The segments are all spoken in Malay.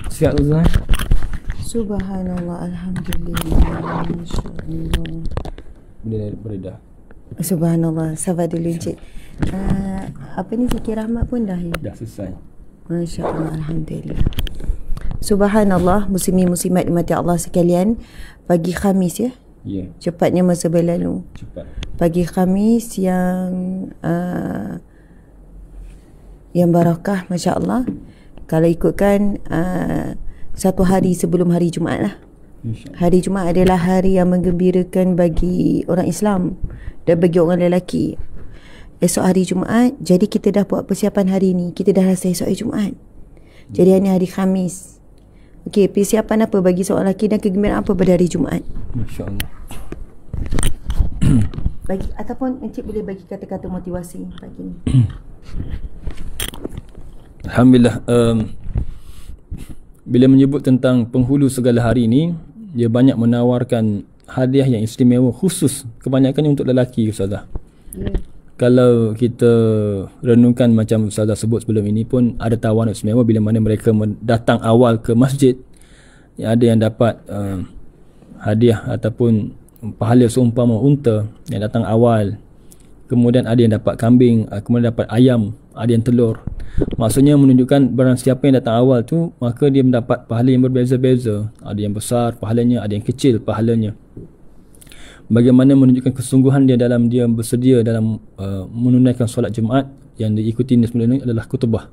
Siap Ustaz? Subhanallah, alhamdulillah, masya-Allah. Boleh dah. Subhanallah, sabar dulu Encik. Apa ni Zikir Rahmat pun dah ya? Dah selesai. Masya-Allah, alhamdulillah. Subhanallah, muslimin muslimat dimati Allah sekalian. Pagi Khamis ya? Ya. Cepatnya masa berlalu. Cepat. Pagi Khamis yang barakah, masya-Allah. Kalau ikutkan satu hari sebelum hari Jumaat lah. Hari Jumaat adalah hari yang menggembirakan bagi orang Islam dan bagi orang lelaki. Esok hari Jumaat, jadi kita dah buat persiapan hari ni. Kita dah rasa esok hari Jumaat. Jadi hari ni hari Khamis. Okey, persiapan apa bagi seorang lelaki dan kegembiraan apa pada hari Jumaat? Masya-Allah. Bagi ataupun Encik boleh bagi kata-kata motivasi pagi ni. Alhamdulillah. Bila menyebut tentang penghulu segala hari ini, dia banyak menawarkan hadiah yang istimewa khusus, kebanyakannya untuk lelaki Ustazah. Ya. Kalau kita renungkan macam Ustazah sebut sebelum ini pun, ada tawaran istimewa bila mana mereka datang awal ke masjid. Ada yang dapat hadiah ataupun pahala seumpama unta yang datang awal. Kemudian ada yang dapat kambing, kemudian dapat ayam, ada yang telur. Maksudnya menunjukkan barang siapa yang datang awal tu, maka dia mendapat pahala yang berbeza-beza. Ada yang besar pahalanya, ada yang kecil pahalanya. Bagaimana menunjukkan kesungguhan dia dalam dia bersedia dalam menunaikan solat Jumaat yang diikuti sebelum ini adalah khutbah.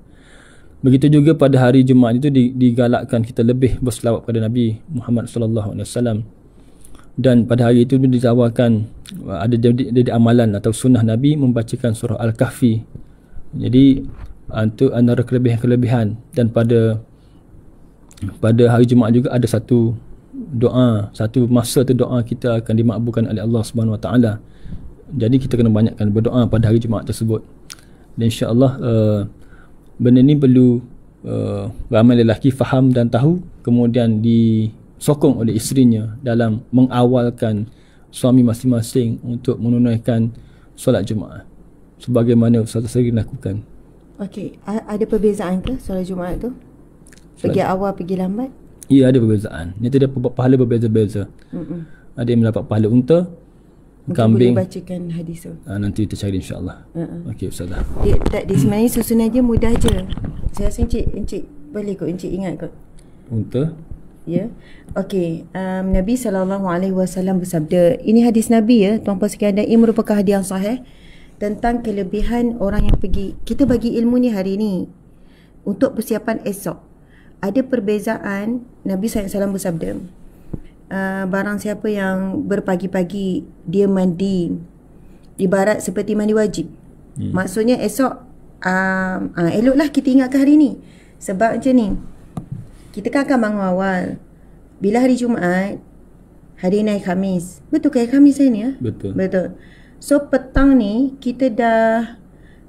Begitu juga pada hari Jumaat itu digalakkan kita lebih berselawat pada Nabi Muhammad sallallahu alaihi wasallam. Dan pada hari itu ditawarkan ada jadi amalan atau sunnah Nabi membacakan surah Al-Kahfi. Jadi itu antara kelebihan-kelebihan. Dan pada hari Jumaat juga ada satu doa, satu masa tu doa kita akan dimakbulkan oleh Allah Subhanahu Wa Taala. Jadi kita kena banyakkan berdoa pada hari Jumaat tersebut. Dan insya-Allah benda ni perlu ramai lelaki faham dan tahu, kemudian disokong oleh isterinya dalam mengawalkan suami masing-masing untuk menunaikan solat Jumaat sebagaimana Ustaz sering lakukan. Okey, ada perbezaan ke solat Jumaat tu? Pergi awal, pergi lambat? Ya, ada perbezaan. Itu dia pahala berbeza-beza. Ada yang mendapat pahala unta, mungkin kambing. Boleh bacakan hadis tu. Nanti kita cari insya-Allah. Okey Ustazah. Dia sebenarnya susunan dia mudah je. Saya rasa Encik boleh kot, Encik ingat kot. Unta. Ya. Okey, Nabi SAW bersabda, ini hadis Nabi ya, tuan-puan sekalian, dan ini merupakan hadis yang sahih tentang kelebihan orang yang pergi. Kita bagi ilmu ni hari ni untuk persiapan esok. Ada perbezaan. Nabi SAW bersabda, barang siapa yang berpagi-pagi dia mandi ibarat seperti mandi wajib. Maksudnya esok eloklah kita ingatkan hari ni. Sebab macam ni, kita kan akan bangun awal. Bila hari Jumaat, hari ni hari Khamis. Betul ke hari Khamis hari ni ya? Betul. So petang ni kita dah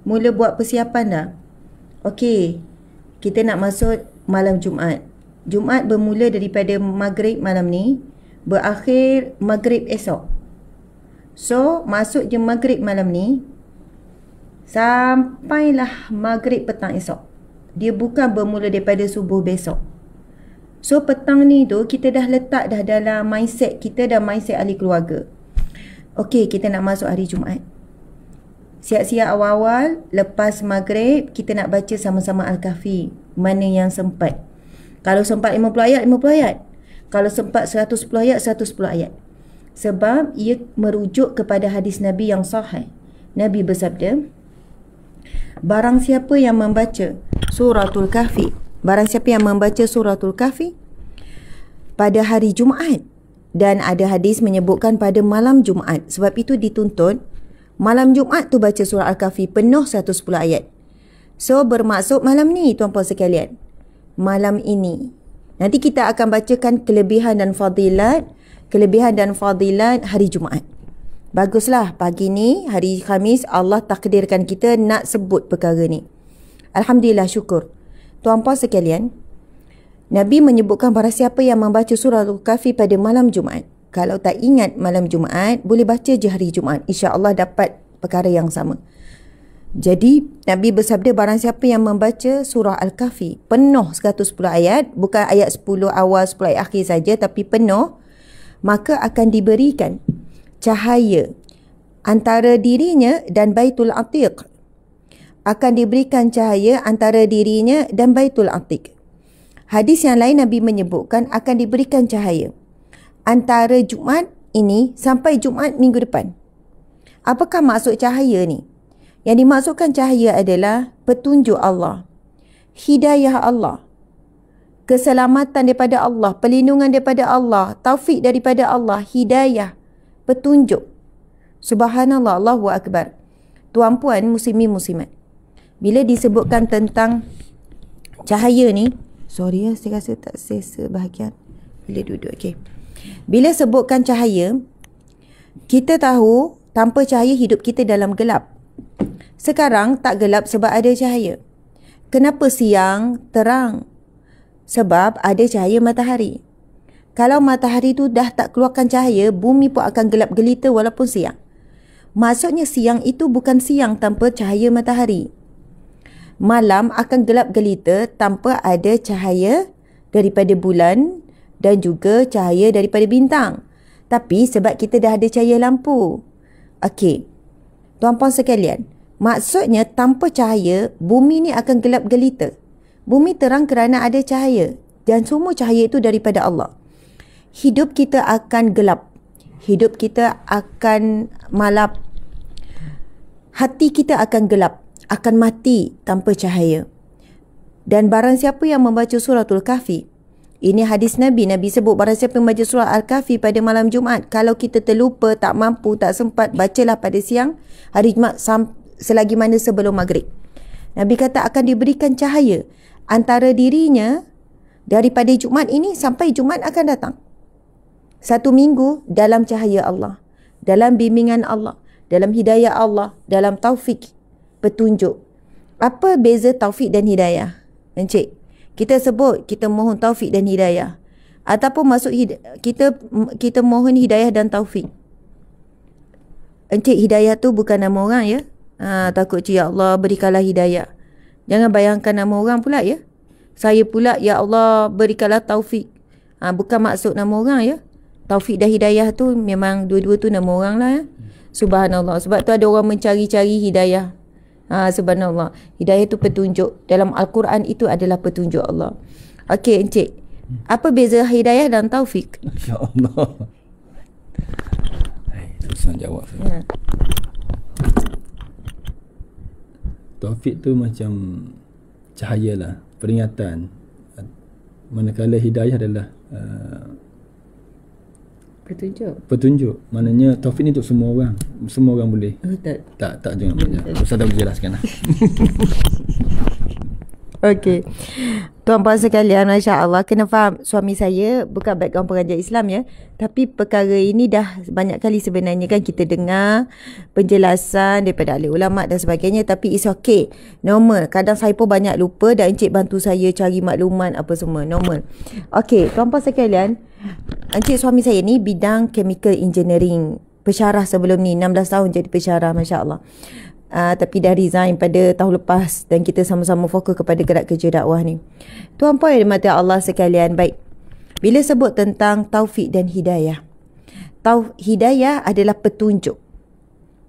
mula buat persiapan dah. Okey, kita nak masuk malam Jumaat. Jumaat bermula daripada maghrib malam ni, berakhir maghrib esok. So masuk je maghrib malam ni, sampailah maghrib petang esok. Dia bukan bermula daripada subuh besok. So petang ni tu kita dah letak dah dalam mindset kita dan mindset ahli keluarga. Okey, kita nak masuk hari Jumaat. Siap-siap awal-awal, lepas maghrib kita nak baca sama-sama Al-Kahfi. Mana yang sempat. Kalau sempat 50 ayat, 50 ayat. Kalau sempat 110 ayat, 110 ayat. Sebab ia merujuk kepada hadis Nabi yang sahih. Nabi bersabda, barang siapa yang membaca suratul Kahfi, barang siapa yang membaca suratul Kahfi pada hari Jumaat, dan ada hadis menyebutkan pada malam Jumaat. Sebab itu dituntut malam Jumaat tu baca surah Al-Kahfi penuh 110 ayat. So bermaksud malam ni tuan-puan sekalian. Malam ini. Nanti kita akan bacakan kelebihan dan fadilat hari Jumaat. Baguslah pagi ni hari Khamis Allah takdirkan kita nak sebut perkara ni. Alhamdulillah, syukur. Tuan-puan sekalian, Nabi menyebutkan barang siapa yang membaca surah Al-Kahfi pada malam Jumaat. Kalau tak ingat malam Jumaat, boleh baca je hari Jumaat. InsyaAllah dapat perkara yang sama. Jadi Nabi bersabda, barang siapa yang membaca surah Al-Kahfi penuh 110 ayat, bukan ayat 10 awal 10 ayat akhir saja, tapi penuh, maka akan diberikan cahaya antara dirinya dan Baitul Atiq. Akan diberikan cahaya antara dirinya dan Baitul Atiq. Hadis yang lain Nabi menyebutkan akan diberikan cahaya antara Jumaat ini sampai Jumaat minggu depan. Apakah maksud cahaya ni? Yang dimaksudkan cahaya adalah petunjuk Allah, hidayah Allah, keselamatan daripada Allah, perlindungan daripada Allah, taufik daripada Allah, hidayah, petunjuk. Subhanallah, Allahu Akbar. Tuan-puan, muslimin muslimat, bila disebutkan tentang cahaya ni, sorry saya rasa tak selesa bahagian bila duduk. Okay. Bila sebutkan cahaya, kita tahu tanpa cahaya hidup kita dalam gelap. Sekarang tak gelap sebab ada cahaya. Kenapa siang terang? Sebab ada cahaya matahari. Kalau matahari tu dah tak keluarkan cahaya, bumi pun akan gelap gelita walaupun siang. Maksudnya siang itu bukan siang tanpa cahaya matahari. Malam akan gelap gelita tanpa ada cahaya daripada bulan dan juga cahaya daripada bintang. Tapi sebab kita dah ada cahaya lampu. Okey. Tuan-puan sekalian, maksudnya tanpa cahaya, bumi ni akan gelap gelita. Bumi terang kerana ada cahaya. Dan semua cahaya itu daripada Allah. Hidup kita akan gelap. Hidup kita akan malap. Hati kita akan gelap. Akan mati tanpa cahaya. Dan barang siapa yang membaca suratul Kahfi, ini hadis Nabi. Nabi sebut barang siapa yang membaca surah Al-Kahfi pada malam Jumaat, kalau kita terlupa, tak mampu, tak sempat, bacalah pada siang hari Jumaat selagi mana sebelum maghrib. Nabi kata akan diberikan cahaya antara dirinya daripada Jumaat ini sampai Jumaat akan datang. 1 minggu dalam cahaya Allah, dalam bimbingan Allah, dalam hidayah Allah, dalam taufik, petunjuk. Apa beza taufik dan hidayah? Encik, kita sebut kita mohon taufik dan hidayah, ataupun masuk kita mohon hidayah dan taufik. Encik, hidayah tu bukan nama orang ya. Takut ya Allah berikanlah hidayah. Jangan bayangkan nama orang pula ya. Saya pula ya Allah berikanlah taufik. Bukan maksud nama orang ya. Taufik dan hidayah tu memang dua-dua tu nama orang lah ya. Subhanallah. Sebab tu ada orang mencari-cari hidayah. Subhanallah. Hidayah tu petunjuk. Dalam Al-Quran itu adalah petunjuk Allah. Okey encik, apa beza hidayah dan taufik? Ya Allah. Susah jawab saya. Taufik tu macam cahaya lah, peringatan. Manakala hidayah adalah petunjuk. Maknanya taufik ni untuk semua orang. Semua orang boleh. Tak jangan banyak. Ustaz dah menjelaskan lah. Okey. Tuan-puan sekalian, masya-Allah, kena faham suami saya bukan background pengajar Islam ya, tapi perkara ini dah banyak kali sebenarnya kan kita dengar penjelasan daripada ahli ulama dan sebagainya, tapi it's okay. Normal. Kadang saya pun banyak lupa dan encik bantu saya cari maklumat apa semua. Normal. Okey, tuan-puan sekalian, encik suami saya ni bidang chemical engineering, pensyarah sebelum ni 16 tahun jadi pensyarah, masya-Allah. Tapi dah resign pada tahun lepas dan kita sama-sama fokus kepada gerak kerja dakwah ni. Tuan-puan yang dirahmati Allah sekalian, baik. Bila sebut tentang taufik dan hidayah, hidayah adalah petunjuk,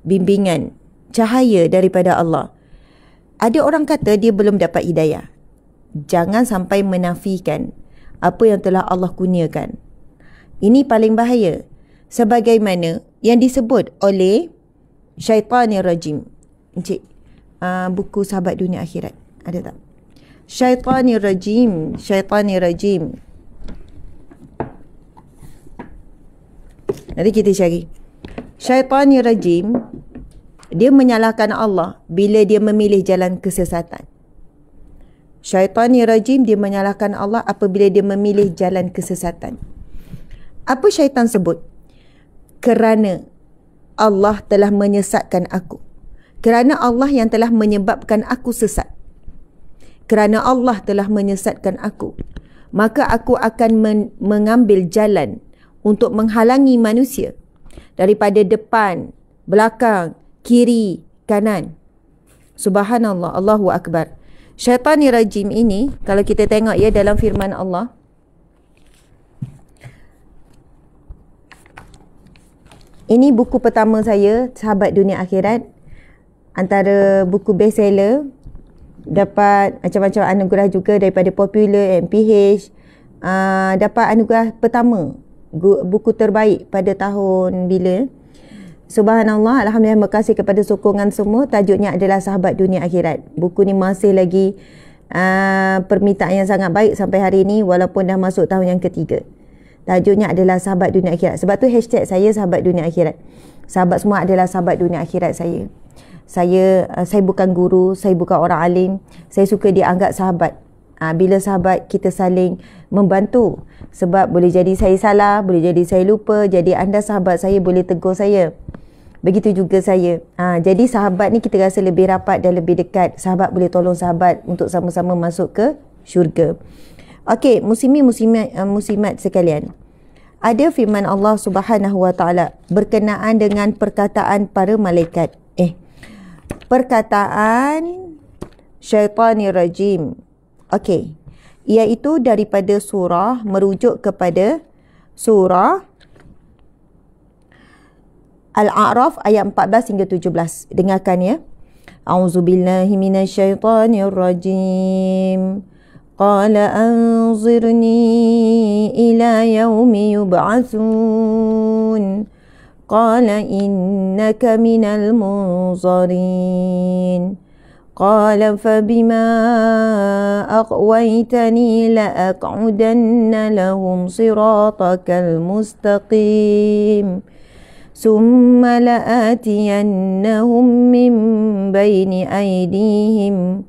bimbingan, cahaya daripada Allah. Ada orang kata dia belum dapat hidayah. Jangan sampai menafikan apa yang telah Allah kurniakan. Ini paling bahaya. Sebagaimana yang disebut oleh Syaitanir Rajim. Encik, buku Sahabat Dunia Akhirat ada tak? Syaitanir Rajim. Nanti kita cari. Syaitanir Rajim, dia menyalahkan Allah bila dia memilih jalan kesesatan. Syaitanir Rajim, dia menyalahkan Allah apabila dia memilih jalan kesesatan. Apa syaitan sebut? Kerana Allah telah menyesatkan aku. Kerana Allah yang telah menyebabkan aku sesat. Kerana Allah telah menyesatkan aku, maka aku akan mengambil jalan untuk menghalangi manusia daripada depan, belakang, kiri, kanan. Subhanallah, Allahu Akbar. Syaitanir rajim ini, kalau kita tengok ya dalam firman Allah, ini buku pertama saya, Sahabat Dunia Akhirat. Antara buku bestseller. Dapat macam-macam anugerah juga daripada Popular, MPH. Dapat anugerah pertama, buku terbaik pada tahun bila. Subhanallah, Alhamdulillah, terima kasih kepada sokongan semua. Tajuknya adalah Sahabat Dunia Akhirat. Buku ni masih lagi permintaan yang sangat baik sampai hari ini, walaupun dah masuk tahun yang ketiga. Tajuknya adalah Sahabat Dunia Akhirat. Sebab tu hashtag saya Sahabat Dunia Akhirat. Sahabat semua adalah sahabat dunia akhirat saya. Saya bukan guru, saya bukan orang alim. Saya suka dianggap sahabat. Bila sahabat, kita saling membantu. Sebab boleh jadi saya salah, boleh jadi saya lupa. Jadi anda sahabat saya, boleh tegur saya. Begitu juga saya. Jadi sahabat ni kita rasa lebih rapat dan lebih dekat. Sahabat boleh tolong sahabat untuk sama-sama masuk ke syurga. Okey, muslimat sekalian. Ada firman Allah Subhanahu Wa Taala berkenaan dengan perkataan para malaikat. Perkataan syaitanir rajim. Okey. Iaitu daripada surah, merujuk kepada surah Al-A'raf ayat 14 hingga 17. Dengarkan ya. A'udzubillahi minasyaitanir rajim. Qala anzirni ila yaumi yub'atsun. Qala innaka minal munzarin. Qala fabima aqwaytani la'aq'udanna lahum siratakal mustaqim. Summa la'atiyannahum min bayni aydihim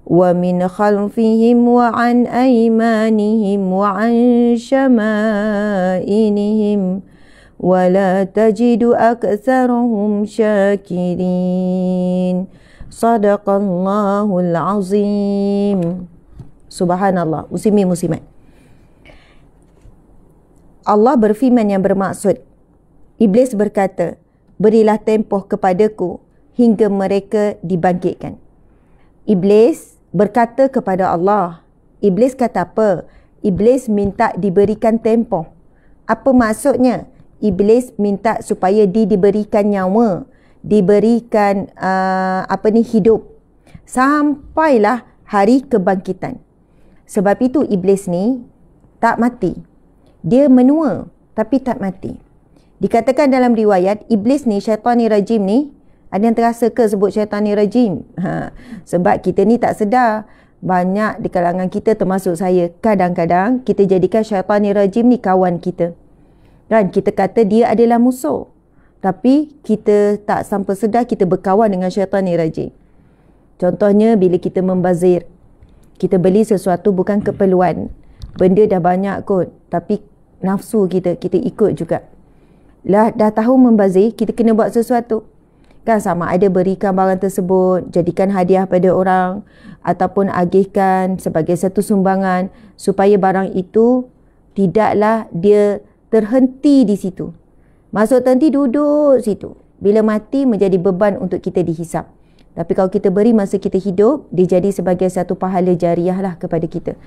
wa min khalfihim wa an aymanihim wa an syama'inihim wa la tajidu aktsarahum syakirin. Sadaqallahul azim. Subhanallah. Muslimat. Allah berfirman yang bermaksud, Iblis berkata, berilah tempoh kepadaku hingga mereka dibangkitkan. Iblis berkata kepada Allah. Iblis kata apa? Iblis minta diberikan tempoh. Apa maksudnya? Iblis minta supaya diberikan nyawa, diberikan hidup sampailah hari kebangkitan. Sebab itu iblis ni tak mati. Dia menua tapi tak mati. Dikatakan dalam riwayat, iblis ni, syaitanir rajim ni, ada yang terasa ke sebut syaitanir rajim? Sebab kita ni tak sedar. Banyak di kalangan kita, termasuk saya, kadang-kadang kita jadikan syaitanir rajim ni kawan kita. Kan kita kata dia adalah musuh. Tapi kita tak sampai sedar kita berkawan dengan syaitanir rajim. Contohnya bila kita membazir. Kita beli sesuatu bukan keperluan. Benda dah banyak kot. Tapi nafsu kita ikut juga. Dah tahu membazir, kita kena buat sesuatu. Kan sama ada berikan barang tersebut, jadikan hadiah pada orang, ataupun agihkan sebagai satu sumbangan supaya barang itu tidaklah dia terhenti di situ. Masuk terhenti, duduk situ. Bila mati menjadi beban untuk kita dihisap. Tapi kalau kita beri masa kita hidup, dia jadi sebagai satu pahala jariah lah kepada kita.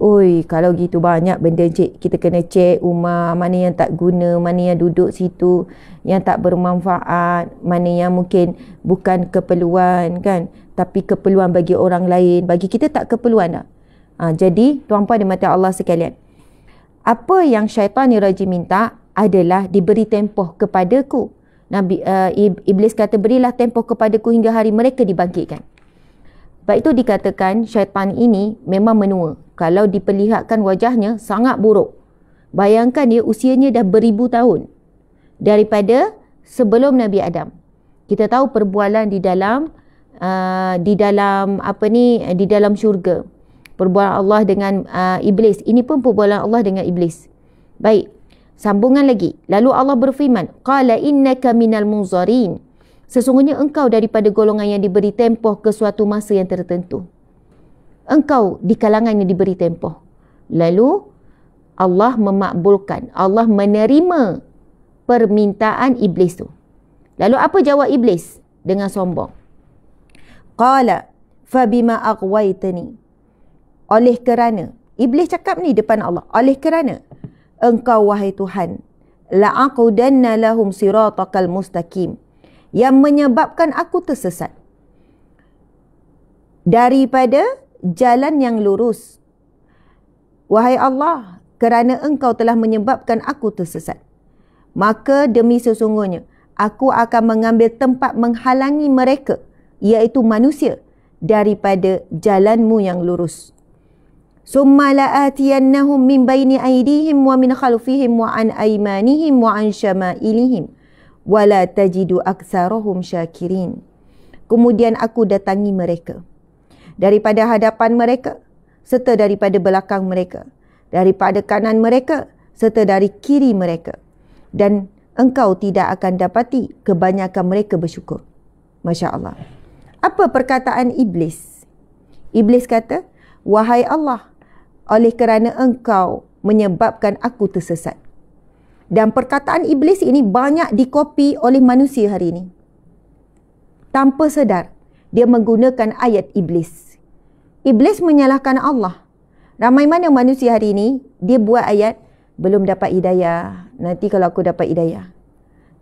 Oi, kalau gitu banyak benda cik. Kita kena cek rumah, mana yang tak guna, mana yang duduk situ, yang tak bermanfaat, mana yang mungkin bukan keperluan kan. Tapi keperluan bagi orang lain. Bagi kita tak keperluan dah. Jadi, tuan-puan dan mata Allah sekalian. Apa yang syaitanir rajim minta adalah diberi tempoh kepadaku. Iblis kata, berilah tempoh kepadaku hingga hari mereka dibangkitkan. Baik itu dikatakan syaitan ini memang menua. Kalau diperlihatkan wajahnya sangat buruk. Bayangkan dia usianya dah beribu tahun. Daripada sebelum Nabi Adam. Kita tahu perbualan di dalam syurga. Perbualan Allah dengan iblis. Ini pun perbualan Allah dengan iblis. Baik. Sambungan lagi. Lalu Allah berfirman, qala innaka minal munzarin. Sesungguhnya engkau daripada golongan yang diberi tempoh ke suatu masa yang tertentu. Engkau di kalangan yang diberi tempoh. Lalu Allah memakbulkan, Allah menerima permintaan iblis tu. Lalu apa jawab iblis dengan sombong? Qala fabima aghwaytani. Oleh kerana, Iblis cakap ni depan Allah, oleh kerana engkau wahai Tuhan, la'aqudanna lahum siratakal mustaqim, yang menyebabkan aku tersesat daripada jalan yang lurus. Wahai Allah, kerana engkau telah menyebabkan aku tersesat, maka demi sesungguhnya aku akan mengambil tempat menghalangi mereka, iaitu manusia, daripada jalanmu yang lurus. Summa la'atiyannahum min baini aydihim wa min khalfihim wa an aymanihim wa an syama'ilihim wa la tajidu aktsarahum syakirin. Kemudian aku datangi mereka daripada hadapan mereka serta daripada belakang mereka, daripada kanan mereka serta dari kiri mereka, dan engkau tidak akan dapati kebanyakan mereka bersyukur. Masya Allah. Apa perkataan Iblis? Iblis kata, wahai Allah, oleh kerana engkau menyebabkan aku tersesat. Dan perkataan Iblis ini banyak dikopi oleh manusia hari ini. Tanpa sedar, dia menggunakan ayat Iblis. Iblis menyalahkan Allah. Ramai mana manusia hari ini, dia buat ayat, belum dapat hidayah, nanti kalau aku dapat hidayah.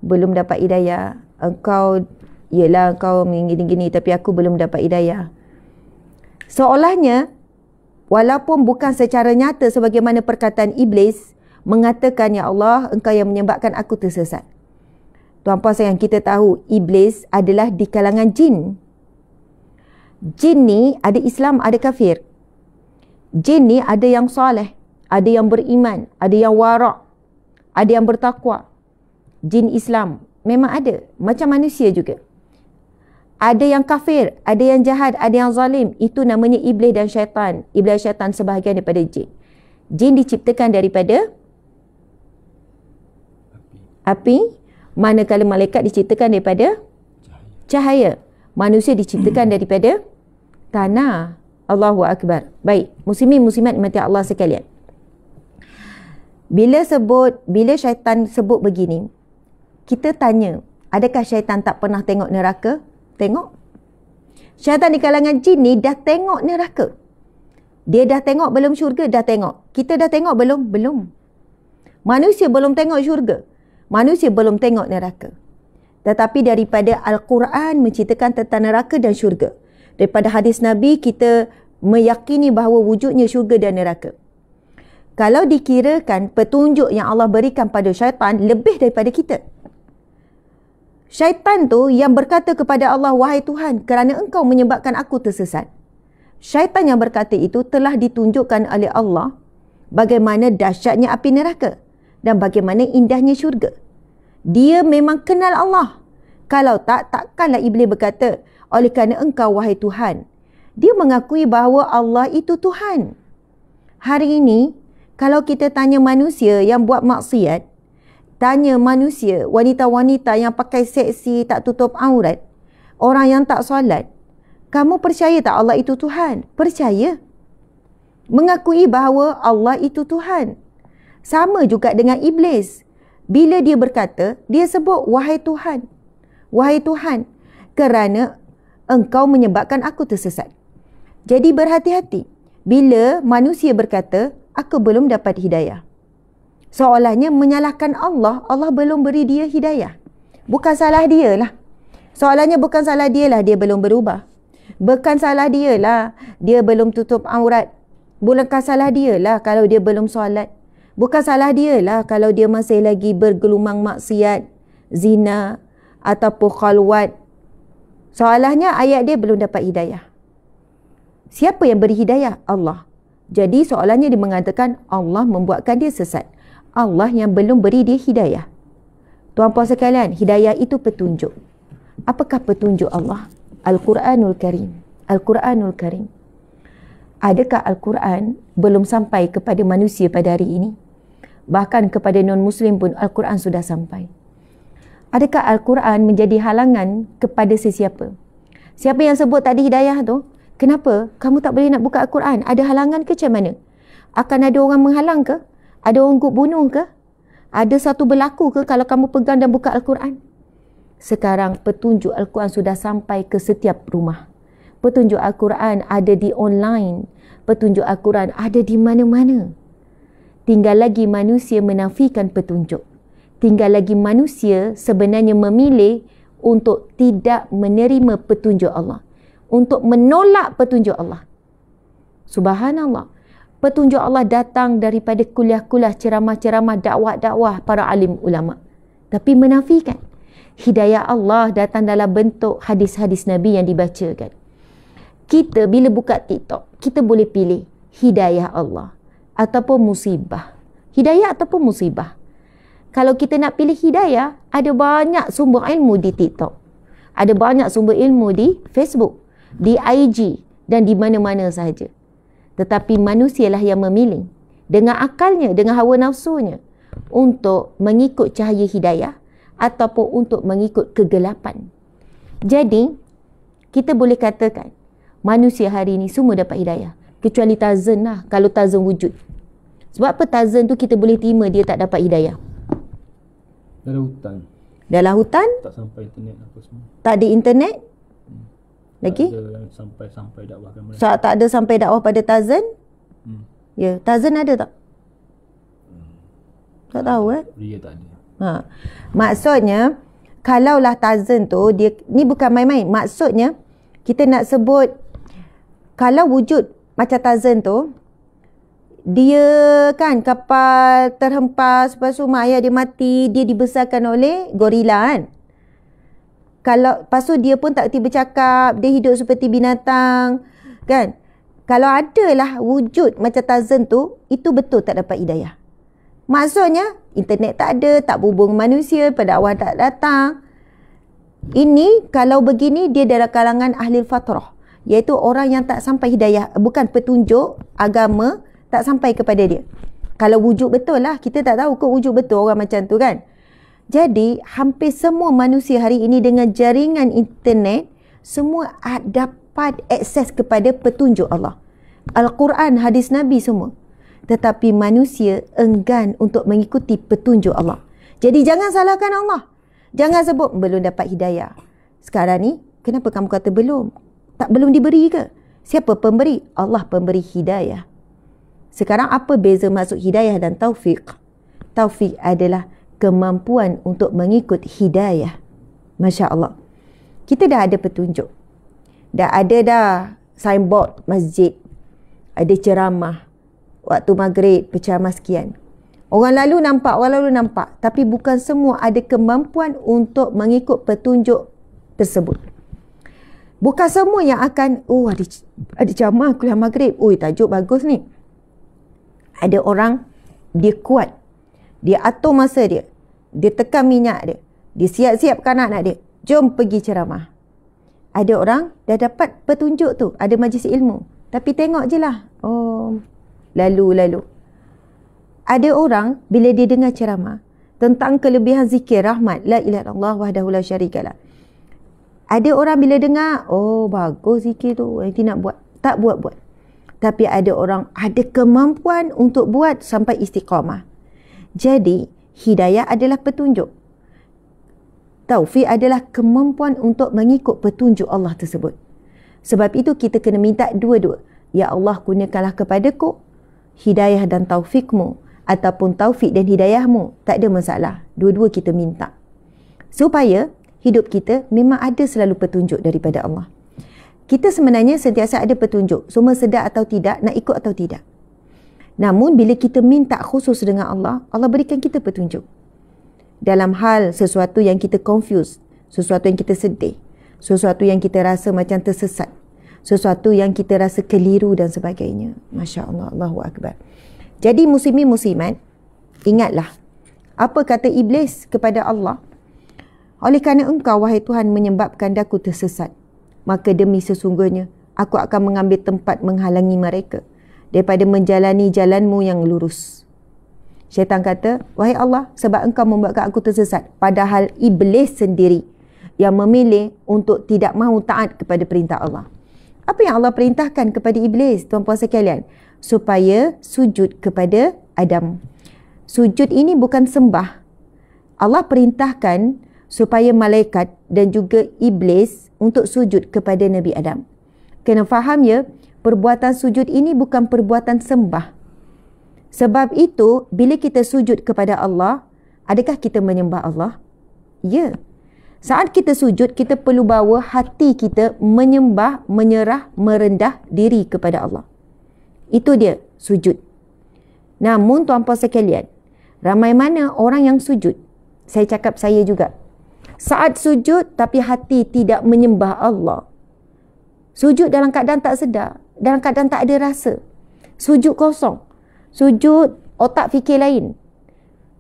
Belum dapat hidayah, engkau, yelah engkau gini-gini, tapi aku belum dapat hidayah. Seolahnya, walaupun bukan secara nyata sebagaimana perkataan Iblis, mengatakan, ya Allah, engkau yang menyebabkan aku tersesat. Tuan-puan sayang, kita tahu Iblis adalah di kalangan jin. Jin ni ada Islam, ada kafir. Jin ni ada yang soleh, ada yang beriman, ada yang warak, ada yang bertakwa. Jin Islam memang ada, macam manusia juga. Ada yang kafir, ada yang jahat, ada yang zalim. Itu namanya iblis dan syaitan. Iblis dan syaitan sebahagian daripada jin. Jin diciptakan daripada api, manakala malaikat diciptakan daripada cahaya. Manusia diciptakan daripada tanah. Allahu Akbar. Baik, muslimin muslimat mati Allah sekalian. Bila syaitan sebut begini, kita tanya, adakah syaitan tak pernah tengok neraka? Tengok. Syaitan di kalangan jin ni dah tengok neraka. Dia dah tengok belum syurga? Dah tengok. Kita dah tengok belum? Belum. Manusia belum tengok syurga. Manusia belum tengok neraka. Tetapi daripada Al-Quran menceritakan tentang neraka dan syurga. Daripada hadis Nabi, kita meyakini bahawa wujudnya syurga dan neraka. Kalau dikirakan petunjuk yang Allah berikan pada syaitan lebih daripada kita. Syaitan tu yang berkata kepada Allah, wahai Tuhan, kerana engkau menyebabkan aku tersesat. Syaitan yang berkata itu telah ditunjukkan oleh Allah bagaimana dahsyatnya api neraka dan bagaimana indahnya syurga. Dia memang kenal Allah. Kalau tak, takkanlah Iblis berkata, oleh kerana engkau wahai Tuhan. Dia mengakui bahawa Allah itu Tuhan. Hari ini, kalau kita tanya manusia yang buat maksiat, tanya manusia, wanita-wanita yang pakai seksi, tak tutup aurat, orang yang tak solat, kamu percaya tak Allah itu Tuhan? Percaya. Mengakui bahawa Allah itu Tuhan. Sama juga dengan Iblis. Bila dia berkata, dia sebut, wahai Tuhan. Wahai Tuhan, kerana engkau menyebabkan aku tersesat. Jadi berhati-hati. Bila manusia berkata, aku belum dapat hidayah. Seolahnya menyalahkan Allah, Allah belum beri dia hidayah. Bukan salah dia lah. Soalannya bukan salah dia lah, dia belum berubah. Bukan salah dia lah, dia belum tutup aurat. Bukan salah dia lah kalau dia belum solat. Bukan salah dia lah kalau dia masih lagi bergelumang maksiat, zina ataupun khalwat. Soalahnya ayat dia belum dapat hidayah. Siapa yang beri hidayah? Allah. Jadi soalannya dia mengatakan Allah membuatkan dia sesat. Allah yang belum beri dia hidayah. Tuan-puan sekalian, hidayah itu petunjuk. Apakah petunjuk Allah? Al-Quranul Karim. Al-Quranul Karim. Adakah Al-Quran belum sampai kepada manusia pada hari ini? Bahkan kepada non-Muslim pun Al-Quran sudah sampai. Adakah Al-Quran menjadi halangan kepada sesiapa? Siapa yang sebut tak ada hidayah tu? Kenapa? Kamu tak boleh nak buka Al-Quran? Ada halangan ke macam mana? Akan ada orang menghalang ke? Ada orang bunuh ke? Ada satu berlaku ke kalau kamu pegang dan buka Al-Quran? Sekarang petunjuk Al-Quran sudah sampai ke setiap rumah. Petunjuk Al-Quran ada di online. Petunjuk Al-Quran ada di mana-mana. Tinggal lagi manusia menafikan petunjuk. Tinggal lagi manusia sebenarnya memilih untuk tidak menerima petunjuk Allah. Untuk menolak petunjuk Allah. Subhanallah. Petunjuk Allah datang daripada kuliah-kuliah, ceramah-ceramah, dakwah-dakwah para alim ulama. Tapi menafikan. Hidayah Allah datang dalam bentuk hadis-hadis Nabi yang dibacakan. Kita bila buka TikTok, kita boleh pilih hidayah Allah ataupun musibah. Hidayah ataupun musibah. Kalau kita nak pilih hidayah, ada banyak sumber ilmu di TikTok. Ada banyak sumber ilmu di Facebook, di IG dan di mana-mana sahaja. Tetapi manusialah yang memilih dengan akalnya, dengan hawa nafsunya untuk mengikut cahaya hidayah ataupun untuk mengikut kegelapan. Jadi, kita boleh katakan manusia hari ini semua dapat hidayah. Kecuali Tarzan lah, kalau Tarzan wujud. Sebab apa Tarzan tu kita boleh terima dia tak dapat hidayah? Dalam hutan. Dalam hutan? Tak sampai internet apa semua. Tak ada internet? Lagi? Tak ada sampai dakwahkan mereka. Tak ada sampai dakwah pada Tarzan? Ya, Tarzan ada tak? Tak tahu Dia tak ada. Maksudnya, kalaulah Tarzan tu, dia ni bukan main-main. Maksudnya, kita nak sebut, kalau wujud macam Tarzan tu, dia kan kapal terhempas, lepas tu mak ayah dia mati, dia dibesarkan oleh gorila kan. Kalau lepas tu dia pun tak tiba cakap, dia hidup seperti binatang kan. Kalau adalah wujud macam Tarzan tu, itu betul tak dapat hidayah. Maksudnya internet tak ada, tak berhubung manusia, pendakwah tak datang. Ini kalau begini dia dalam kalangan ahli fatrah, iaitu orang yang tak sampai hidayah, bukan petunjuk agama tak sampai kepada dia. Kalau wujud betul lah, kita tak tahu ke wujud betul orang macam tu kan. Jadi hampir semua manusia hari ini dengan jaringan internet, semua dapat akses kepada petunjuk Allah, Al-Quran, hadis Nabi semua. Tetapi manusia enggan untuk mengikuti petunjuk Allah. Jadi jangan salahkan Allah. Jangan sebut belum dapat hidayah. Sekarang ni kenapa kamu kata belum? Tak belum diberi ke? Siapa pemberi? Allah pemberi hidayah. Sekarang apa beza maksud hidayah dan taufik? Taufik adalah kemampuan untuk mengikut hidayah. Masya Allah. Kita dah ada petunjuk. Dah ada signboard masjid. Ada ceramah. Waktu maghrib berceramah sekian. Orang lalu nampak. Tapi bukan semua ada kemampuan untuk mengikut petunjuk tersebut. Bukan semua yang akan, ada ceramah kuliah maghrib. Tajuk bagus ni. Ada orang, dia kuat. Dia atur masa dia. Dia tekan minyak dia. Dia siap-siapkan anak dia. Jom pergi ceramah. Ada orang dah dapat petunjuk tu. Ada majlis ilmu. Tapi tengok je lah. Lalu. Ada orang, bila dia dengar ceramah tentang kelebihan zikir rahmat, la ilaha illallah wahdahu la syarikalah. Ada orang bila dengar, bagus zikir tu, nanti nak buat. Tak buat-buat. Tapi ada orang ada kemampuan untuk buat sampai istiqamah. Jadi, hidayah adalah petunjuk. Taufik adalah kemampuan untuk mengikut petunjuk Allah tersebut. Sebab itu kita kena minta dua-dua. Ya Allah, gunakanlah kepadaku hidayah dan taufikmu, ataupun taufik dan hidayahmu. Tak ada masalah. Dua-dua kita minta. Supaya hidup kita memang ada selalu petunjuk daripada Allah. Kita sebenarnya sentiasa ada petunjuk. Semua sedar atau tidak, nak ikut atau tidak. Namun bila kita minta khusus dengan Allah, Allah berikan kita petunjuk. Dalam hal sesuatu yang kita confuse, sesuatu yang kita sedih, sesuatu yang kita rasa macam tersesat, sesuatu yang kita rasa keliru dan sebagainya. Masya Allah, Allahu Akbar. Jadi muslimin muslimat, ingatlah apa kata Iblis kepada Allah. Oleh kerana engkau wahai Tuhan menyebabkan daku tersesat, maka demi sesungguhnya aku akan mengambil tempat menghalangi mereka daripada menjalani jalanmu yang lurus. Syaitan kata, wahai Allah, sebab engkau membuatkan aku tersesat. Padahal Iblis sendiri yang memilih untuk tidak mahu taat kepada perintah Allah. Apa yang Allah perintahkan kepada Iblis, tuan-puan sekalian? Supaya sujud kepada Adam. Sujud ini bukan sembah. Allah perintahkan supaya malaikat dan juga Iblis untuk sujud kepada Nabi Adam. Kena faham ya, perbuatan sujud ini bukan perbuatan sembah. Sebab itu, bila kita sujud kepada Allah, adakah kita menyembah Allah? Ya. Saat kita sujud, kita perlu bawa hati kita menyembah, menyerah, merendah diri kepada Allah. Itu dia sujud. Namun tuan-puan sekalian, ramai mana orang yang sujud? Saya cakap saya juga. Saat sujud tapi hati tidak menyembah Allah. Sujud dalam keadaan tak sedar, dalam keadaan tak ada rasa. Sujud kosong. Sujud otak fikir lain.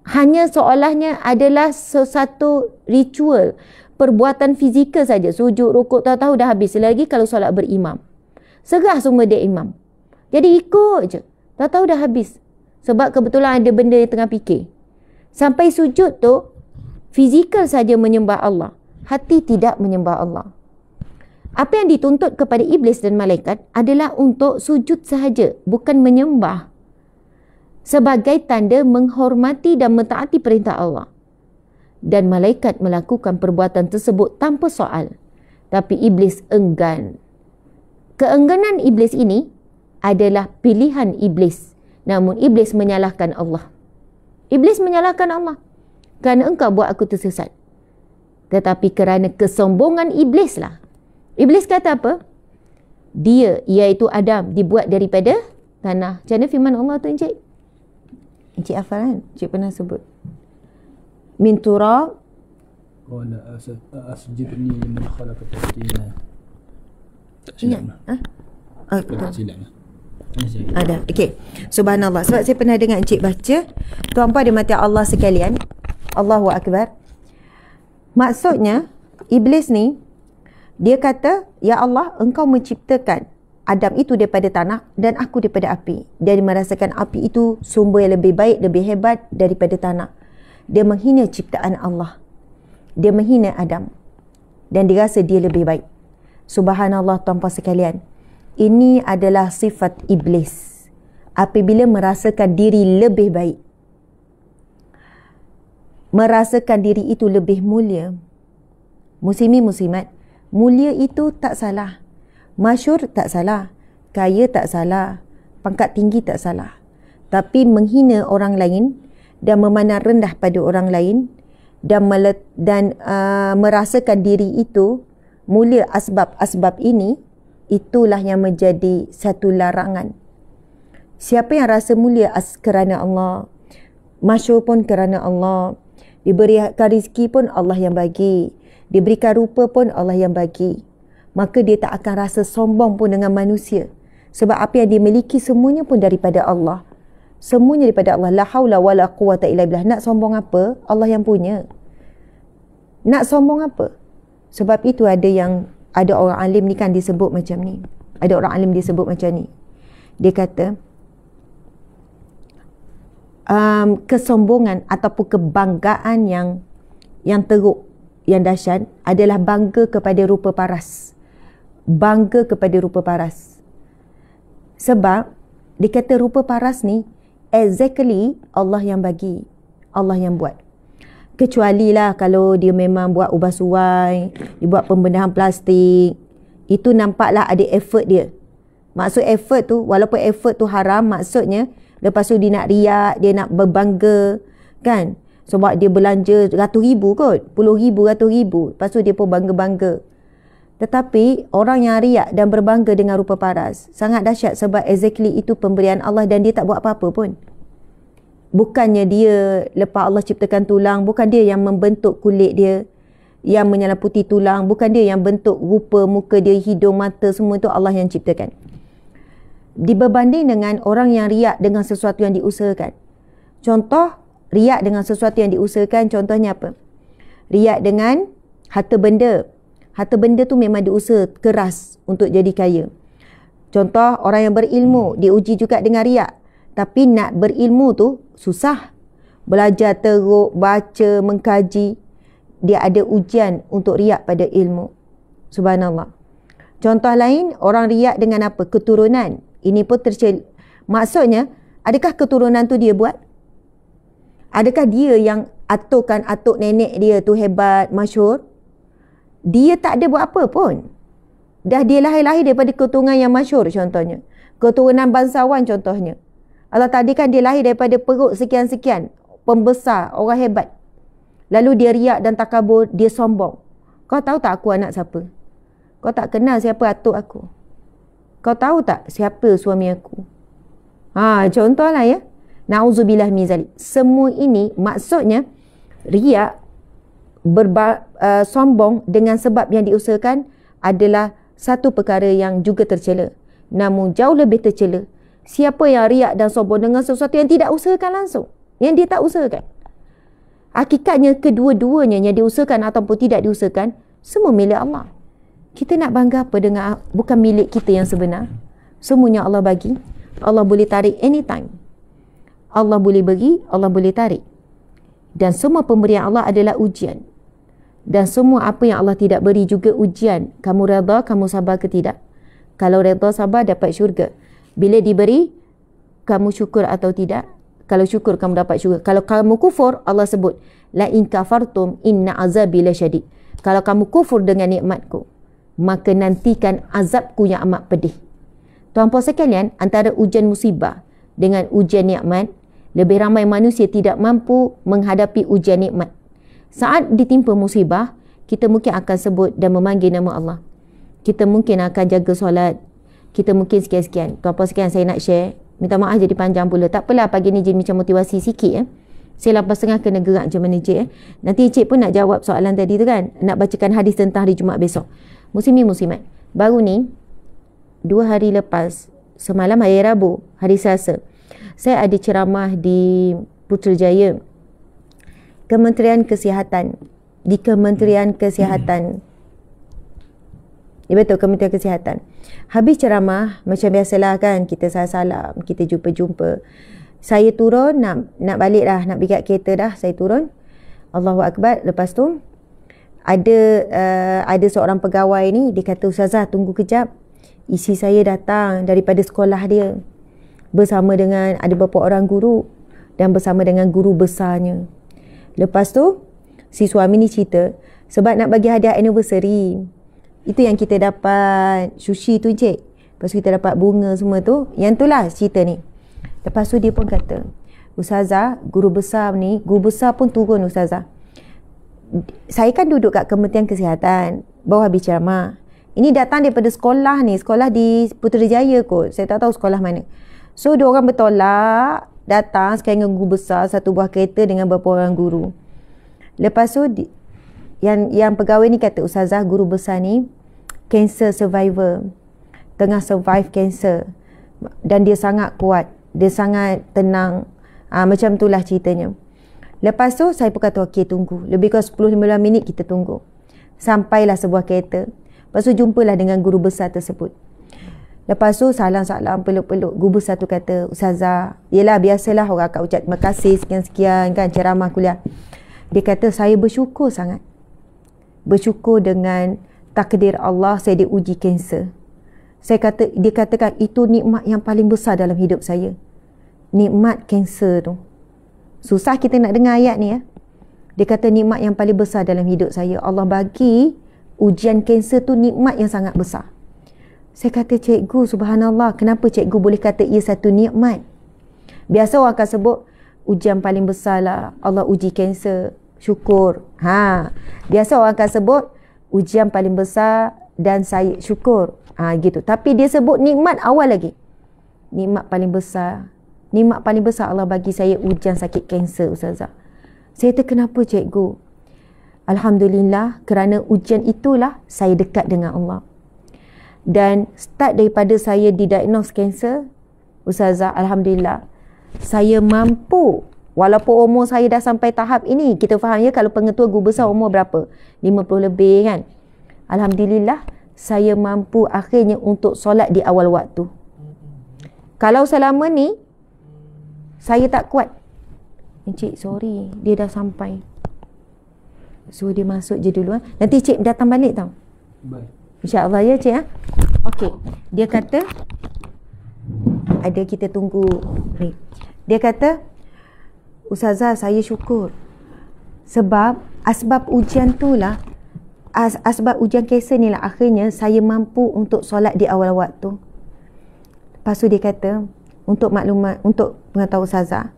Hanya seolahnya adalah sesuatu ritual, perbuatan fizikal saja. Sujud, rukuk, tahu-tahu dah habis. Lagi kalau solat berimam. Serah semua dia imam. Jadi ikut je. Tahu-tahu dah habis. Sebab kebetulan ada benda yang tengah fikir. Sampai sujud tu, fizikal saja menyembah Allah. Hati tidak menyembah Allah. Apa yang dituntut kepada iblis dan malaikat adalah untuk sujud sahaja, bukan menyembah. Sebagai tanda menghormati dan mentaati perintah Allah. Dan malaikat melakukan perbuatan tersebut tanpa soal. Tapi iblis enggan. Keengganan iblis ini adalah pilihan iblis. Namun iblis menyalahkan Allah. Iblis menyalahkan Allah. Kerana engkau buat aku tersesat. Tetapi kerana kesombongan iblis lah. Iblis kata apa? Dia, iaitu Adam, dibuat daripada tanah. Macam mana firman Allah tu, Encik? Encik hafal kan? Encik pernah sebut. Min turab. Qala asjudni liman khalaqta tina. Tak silap lah. Tak silap lah. Ada. Okey. Subhanallah. Sebab saya pernah dengar Encik baca. Tuan-puan dimati Allah sekalian. Allahu Akbar. Maksudnya, iblis ni, dia kata, Ya Allah, engkau menciptakan Adam itu daripada tanah dan aku daripada api. Dia merasakan api itu sumber yang lebih baik, lebih hebat daripada tanah. Dia menghina ciptaan Allah. Dia menghina Adam. Dan dia rasa dia lebih baik. Subhanallah tuan-puan sekalian. Ini adalah sifat iblis. Apabila merasakan diri lebih baik. Merasakan diri itu lebih mulia. Muslimi muslimat, mulia itu tak salah. Masyhur tak salah, kaya tak salah, pangkat tinggi tak salah. Tapi menghina orang lain dan memandang rendah pada orang lain dan merasakan diri itu mulia asbab-asbab ini, itulah yang menjadi satu larangan. Siapa yang rasa mulia kerana Allah, masyhur pun kerana Allah, diberikan rezeki pun Allah yang bagi, diberikan rupa pun Allah yang bagi, maka dia tak akan rasa sombong pun dengan manusia. Sebab apa yang dia miliki semuanya pun daripada Allah. Semuanya daripada Allah. La haula wa la quwata illa billah. Nak sombong apa? Allah yang punya. Nak sombong apa? Sebab itu ada orang alim ni kan disebut macam ni. Ada orang alim disebut macam ni. Dia kata, kesombongan ataupun kebanggaan yang teruk, yang dahsyat adalah bangga kepada rupa paras. Bangga kepada rupa paras. Sebab dia kata rupa paras ni exactly Allah yang bagi, Allah yang buat. Kecuali lah kalau dia memang buat ubah suai, dia buat pembenahan plastik, itu nampaklah ada effort dia. Maksud effort tu, walaupun effort tu haram, maksudnya lepas tu dia nak riak, dia nak berbangga kan. Sebab dia belanja ratus ribu kot, puluh ribu, ratus ribu, lepas tu dia pun bangga-bangga. Tetapi orang yang riak dan berbangga dengan rupa paras sangat dahsyat, sebab exactly itu pemberian Allah dan dia tak buat apa-apa pun. Bukannya dia lepas Allah ciptakan tulang, bukan dia yang membentuk kulit dia, yang menyalaputi tulang, bukan dia yang bentuk rupa muka dia, hidung, mata, semua itu Allah yang ciptakan. Berbanding dengan orang yang riak dengan sesuatu yang diusahakan. Contoh, riak dengan sesuatu yang diusahakan, contohnya apa? Riak dengan harta benda. Harta benda tu memang diusaha keras untuk jadi kaya. Contoh, orang yang berilmu diuji juga dengan riak. Tapi nak berilmu tu susah. Belajar teruk, baca, mengkaji. Dia ada ujian untuk riak pada ilmu. Subhanallah. Contoh lain, orang riak dengan apa? Keturunan. Ini pun maksudnya, adakah keturunan tu dia buat? Adakah dia yang aturkan atuk nenek dia tu hebat, masyhur? Dia tak ada buat apa pun. Dah dia lahir-lahir daripada keturunan yang masyhur contohnya. Keturunan bangsawan contohnya. Allah tadikan dia lahir daripada perut sekian-sekian. Pembesar, orang hebat. Lalu dia riak dan takabur, dia sombong. Kau tahu tak aku anak siapa? Kau tak kenal siapa atuk aku? Kau tahu tak siapa suami aku? Contohlah ya. Na'udzubillah min zalik. Semua ini maksudnya riak, sombong dengan sebab yang diusahakan adalah satu perkara yang juga tercela. Namun jauh lebih tercela siapa yang riak dan sombong dengan sesuatu yang tidak usahakan langsung, yang dia tak usahakan. Hakikatnya kedua-duanya yang diusahakan ataupun tidak diusahakan semua milik Allah. Kita nak bangga apa dengan bukan milik kita yang sebenar? Semuanya Allah bagi. Allah boleh tarik anytime. Allah boleh bagi, Allah boleh tarik. Dan semua pemberian Allah adalah ujian. Dan semua apa yang Allah tidak beri juga ujian. Kamu redha, kamu sabar ke tidak? Kalau redha sabar dapat syurga. Bila diberi, kamu syukur atau tidak? Kalau syukur kamu dapat syurga. Kalau kamu kufur, Allah sebut la in kafartum inna azabi lasyadid. Kalau kamu kufur dengan nikmatku, maka nantikan azabku yang amat pedih. Tuan-puan sekalian, antara ujian musibah dengan ujian nikmat, lebih ramai manusia tidak mampu menghadapi ujian nikmat. Saat ditimpa musibah, kita mungkin akan sebut dan memanggil nama Allah. Kita mungkin akan jaga solat. Kita mungkin sekian-sekian. Tuan-puan sekalian, saya nak share. Minta maaf jadi panjang pula. Tak apalah, pagi ni jadi macam motivasi sikit ya. Saya 8.30 kena gerak macam mana Cik. Nanti Cik pun nak jawab soalan tadi tu kan. Nak bacakan hadis tentang hari Jumaat besok. Muslimin muslimat. Baru ni, 2 hari lepas, semalam hari Rabu, hari Selasa, saya ada ceramah di Putrajaya, Kementerian Kesihatan. Di Kementerian Kesihatan. Ya betul, Kementerian Kesihatan. Habis ceramah, macam biasalah kan, kita salam-salam, kita jumpa-jumpa. Saya turun, nak balik dah, nak pergi kat kereta dah, saya turun. Allahu Akbar. Lepas tu, ada seorang pegawai ni, dia kata, Ustazah tunggu kejap. Isi saya datang daripada sekolah dia. Bersama dengan ada beberapa orang guru dan bersama dengan guru besarnya. Lepas tu, si suami ni cerita, sebab nak bagi hadiah anniversary, itu yang kita dapat sushi tu Cik. Lepas tu kita dapat bunga semua tu. Yang tu lah cerita ni. Lepas tu dia pun kata, Ustazah, guru besar pun turun Ustazah. Saya kan duduk kat Kementerian Kesihatan, baru habis ceramah. Ini datang daripada sekolah ni, sekolah di Putrajaya kot. Saya tak tahu sekolah mana. So, dia orang bertolak, datang sekarang dengan guru besar, satu buah kereta dengan beberapa orang guru. Lepas tu, yang pegawai ni kata, Ustazah, guru besar ni cancer survivor. Tengah survive cancer. Dan dia sangat kuat. Dia sangat tenang. Macam itulah ceritanya. Lepas tu, saya pun kata, okey, tunggu. Lebih kurang 10-15 minit kita tunggu. Sampailah sebuah kereta. Lepas tu, jumpalah dengan guru besar tersebut. Lepas tu salam-salam, peluk-peluk. Guru besar tu kata, Ustazah, yelah biasalah orang akan ucap terima kasih sekian-sekian kan, ceramah kuliah. Dia kata, saya bersyukur sangat. Bersyukur dengan takdir Allah saya diuji kanser. Dia katakan itu nikmat yang paling besar dalam hidup saya. Nikmat kanser tu. Susah kita nak dengar ayat ni ya. Dia kata nikmat yang paling besar dalam hidup saya. Allah bagi ujian kanser tu nikmat yang sangat besar. Saya kata, cikgu, subhanallah, kenapa cikgu boleh kata ia satu nikmat? Biasa orang akan sebut, ujian paling besar lah, Allah uji kanser, syukur. Biasa orang akan sebut, ujian paling besar dan saya syukur. Gitu. Tapi dia sebut nikmat awal lagi. Nikmat paling besar. Nikmat paling besar Allah bagi saya ujian sakit kanser, Ustazah. Saya kata, kenapa cikgu? Alhamdulillah, kerana ujian itulah saya dekat dengan Allah. Dan start daripada saya didiagnose kanser, Ustazah, Alhamdulillah, saya mampu, walaupun umur saya dah sampai tahap ini, kita faham ya, kalau pengetua guru besar umur berapa? 50 lebih kan? Alhamdulillah, saya mampu akhirnya untuk solat di awal waktu. Kalau selama ni, saya tak kuat. Encik, sorry, dia dah sampai. So, dia masuk je dulu. Nanti Cik datang balik tau. Baik. InsyaAllah ya Cik. Okey. Dia kata, ada kita tunggu ni. Dia kata, Ustazah, saya syukur. Sebab asbab ujian tu lah Sebab ujian Kaisar ni lah akhirnya saya mampu untuk solat di awal waktu. Lepas tu dia kata, untuk maklumat, untuk pengetahuan Ustazah,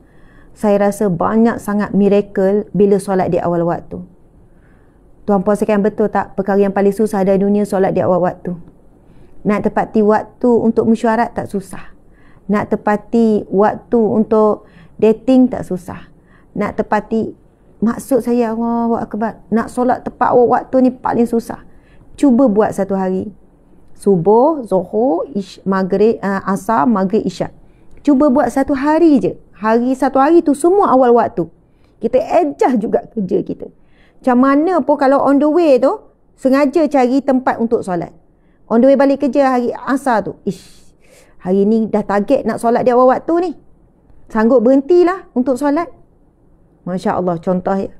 saya rasa banyak sangat miracle bila solat di awal waktu. Tuan puan sekalian, betul tak? Perkara yang paling susah dalam dunia solat di awal waktu. Nak tepati waktu untuk mesyuarat tak susah. Nak tepati waktu untuk dating tak susah. Nak tepati, maksud saya, Allahu Akbar, nak solat tepat waktu ni paling susah. Cuba buat satu hari. Subuh, Zuhur, Maghrib, Asar, Maghrib, Isyak. Cuba buat satu hari je. Satu hari tu semua awal waktu. Kita adjust juga kerja kita. Macam mana pun kalau on the way tu, sengaja cari tempat untuk solat. On the way balik kerja hari Asar tu, hari ni dah target nak solat di awal waktu ni. Sanggup berhentilah untuk solat. Masya Allah, contoh ya.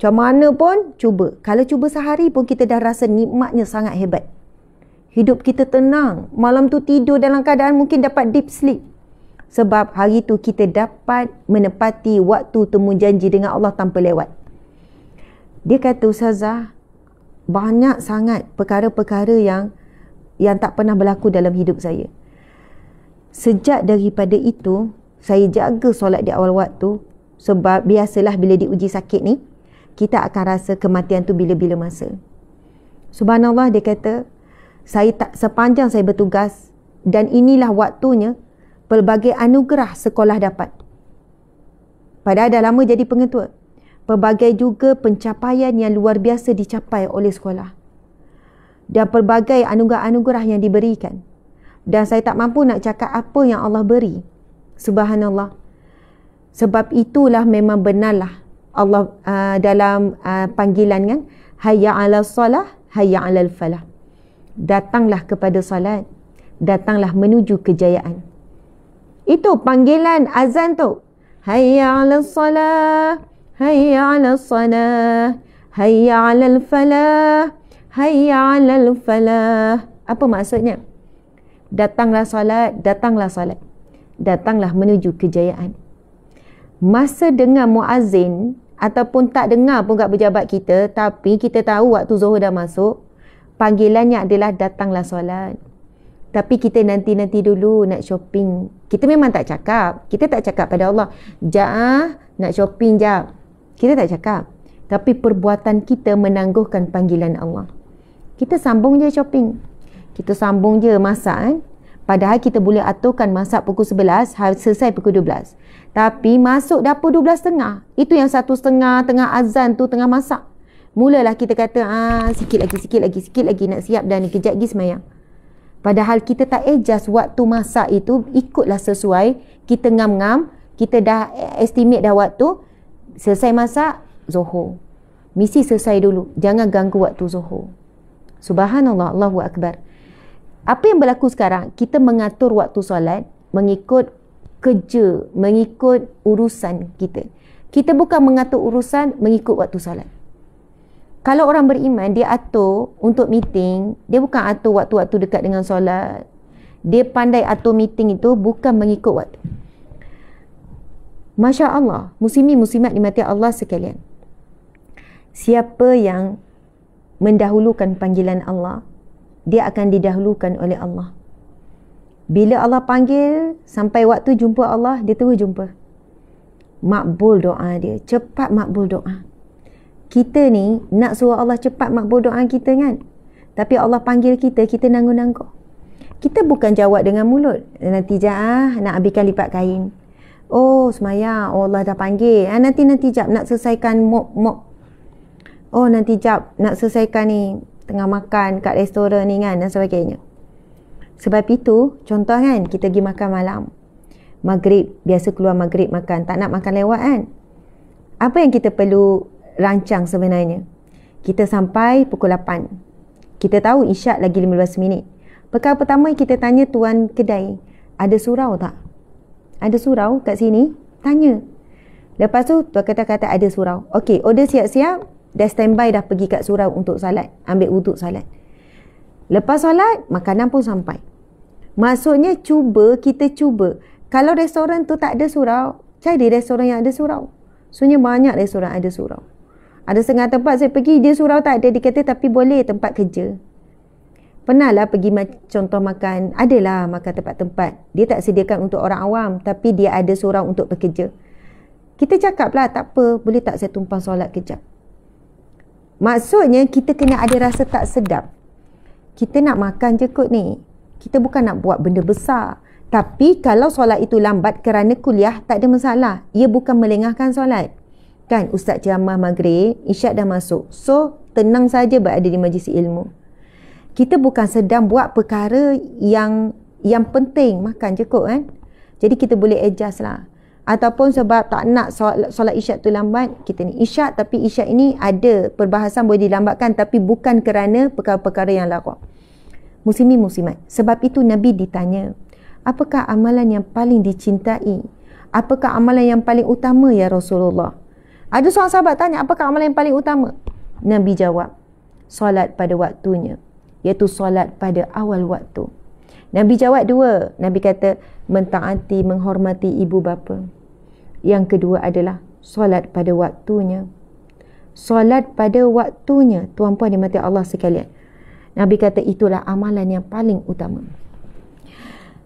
Macam mana pun cuba. Kalau cuba sehari pun kita dah rasa nikmatnya sangat hebat. Hidup kita tenang. Malam tu tidur dalam keadaan mungkin dapat deep sleep. Sebab hari tu kita dapat menepati waktu temu janji dengan Allah tanpa lewat. Dia kata, Ustazah, banyak sangat perkara-perkara yang tak pernah berlaku dalam hidup saya. Sejak daripada itu, saya jaga solat di awal waktu. Sebab biasalah bila diuji sakit ni, kita akan rasa kematian tu bila-bila masa. Subhanallah, dia kata, sepanjang saya bertugas, dan inilah waktunya, pelbagai anugerah sekolah dapat. Padahal dah lama jadi pengetua. Pelbagai juga pencapaian yang luar biasa dicapai oleh sekolah. Dan pelbagai anugerah-anugerah yang diberikan. Dan saya tak mampu nak cakap apa yang Allah beri. Subhanallah. Sebab itulah memang benarlah Allah dalam panggilan kan, hayya 'alas salah, hayya 'alal falah. Datanglah kepada salat, datanglah menuju kejayaan. Itu panggilan azan tu. Hayya 'alas salah, hayya 'alas salah, hayya 'alal falah, hayya 'alal falah. Apa maksudnya? Datanglah salat, datanglah salat. Datanglah menuju kejayaan. Masa dengar muazzin ataupun tak dengar pun kat pejabat kita, tapi kita tahu waktu Zuhur dah masuk, panggilannya adalah datanglah solat. Tapi kita nanti-nanti dulu nak shopping. Kita memang tak cakap. Kita tak cakap pada Allah, "Ja'ah, nak shopping jap." Kita tak cakap. Tapi perbuatan kita menangguhkan panggilan Allah. Kita sambung je shopping. Kita sambung je masak kan. Padahal kita boleh aturkan masak pukul 11, selesai pukul 12. Tapi masuk dapur 12.30. Itu yang 1.30 tengah azan tu, tengah masak. Mulalah kita kata, sikit lagi nak siap dah ni, kejap lagi semayang. Padahal kita tak adjust waktu masak itu, ikutlah sesuai. Kita ngam-ngam, kita dah estimate dah waktu. Selesai masak, Zuhur. Mesti selesai dulu. Jangan ganggu waktu Zuhur. Subhanallah, Allahu Akbar. Apa yang berlaku sekarang? Kita mengatur waktu solat mengikut kerja, mengikut urusan kita. Kita bukan mengatur urusan mengikut waktu solat. Kalau orang beriman, dia atur untuk meeting, dia bukan atur waktu-waktu dekat dengan solat. Dia pandai atur meeting itu bukan mengikut waktu. Masya Allah, muslimin-muslimat dimati Allah sekalian. Siapa yang mendahulukan panggilan Allah, dia akan didahulukan oleh Allah. Bila Allah panggil, sampai waktu jumpa Allah, dia terus jumpa. Makbul doa dia, cepat makbul doa. Kita ni nak suruh Allah cepat makbul doa kita kan. Tapi Allah panggil kita, kita nanggung-nanggung. Kita bukan jawab dengan mulut. Nanti jap nak habiskan lipat kain. Oh semayang, oh Allah dah panggil. Nanti jap nak selesaikan mop. Oh nanti jap nak selesaikan ni, tengah makan kat restoran ni kan, dan sebagainya. Sebab itu, contoh kan, kita pergi makan malam. Maghrib, biasa keluar maghrib makan, tak nak makan lewat kan. Apa yang kita perlu rancang sebenarnya? Kita sampai pukul 8. Kita tahu isyak lagi 15 minit. Perkara pertama kita tanya tuan kedai, ada surau tak? Ada surau kat sini? Tanya. Lepas tu, tuan kata ada surau. Okey, order siap-siap, dah standby dah pergi kat surau untuk salat, ambil wuduk salat. Lepas salat, makanan pun sampai. Maksudnya kita cuba. Kalau restoran tu tak ada surau, cari restoran yang ada surau. Sebenarnya banyak restoran ada surau. Ada setengah tempat saya pergi, dia surau tak ada. Dia kata tapi boleh tempat kerja. Pernah lah pergi contoh makan. Adalah makan tempat-tempat. Dia tak sediakan untuk orang awam. Tapi dia ada surau untuk pekerja. Kita cakap lah, tak apa. Boleh tak saya tumpang solat kejap? Maksudnya kita kena ada rasa tak sedap. Kita nak makan je kot ni. Kita bukan nak buat benda besar. Tapi kalau solat itu lambat kerana kuliah, tak ada masalah. Ia bukan melengahkan solat. Kan ustaz ceramah maghrib, isyak dah masuk. So, tenang saja berada di majlis ilmu. Kita bukan sedang buat perkara yang penting. Makan je kot kan. Jadi kita boleh adjust lah. Ataupun sebab tak nak solat isyak tu lambat, kita ni isyak, tapi isyak ini ada perbahasan boleh dilambatkan, tapi bukan kerana perkara-perkara yang larak. Muslimin muslimat. Sebab itu Nabi ditanya, apakah amalan yang paling dicintai? Apakah amalan yang paling utama ya Rasulullah? Ada seorang sahabat tanya, apakah amalan yang paling utama? Nabi jawab, solat pada waktunya, iaitu solat pada awal waktu. Nabi jawab dua. Nabi kata, mentaati, menghormati ibu bapa. Yang kedua adalah solat pada waktunya. Solat pada waktunya. Tuan-puan dimati Allah sekalian. Nabi kata itulah amalan yang paling utama.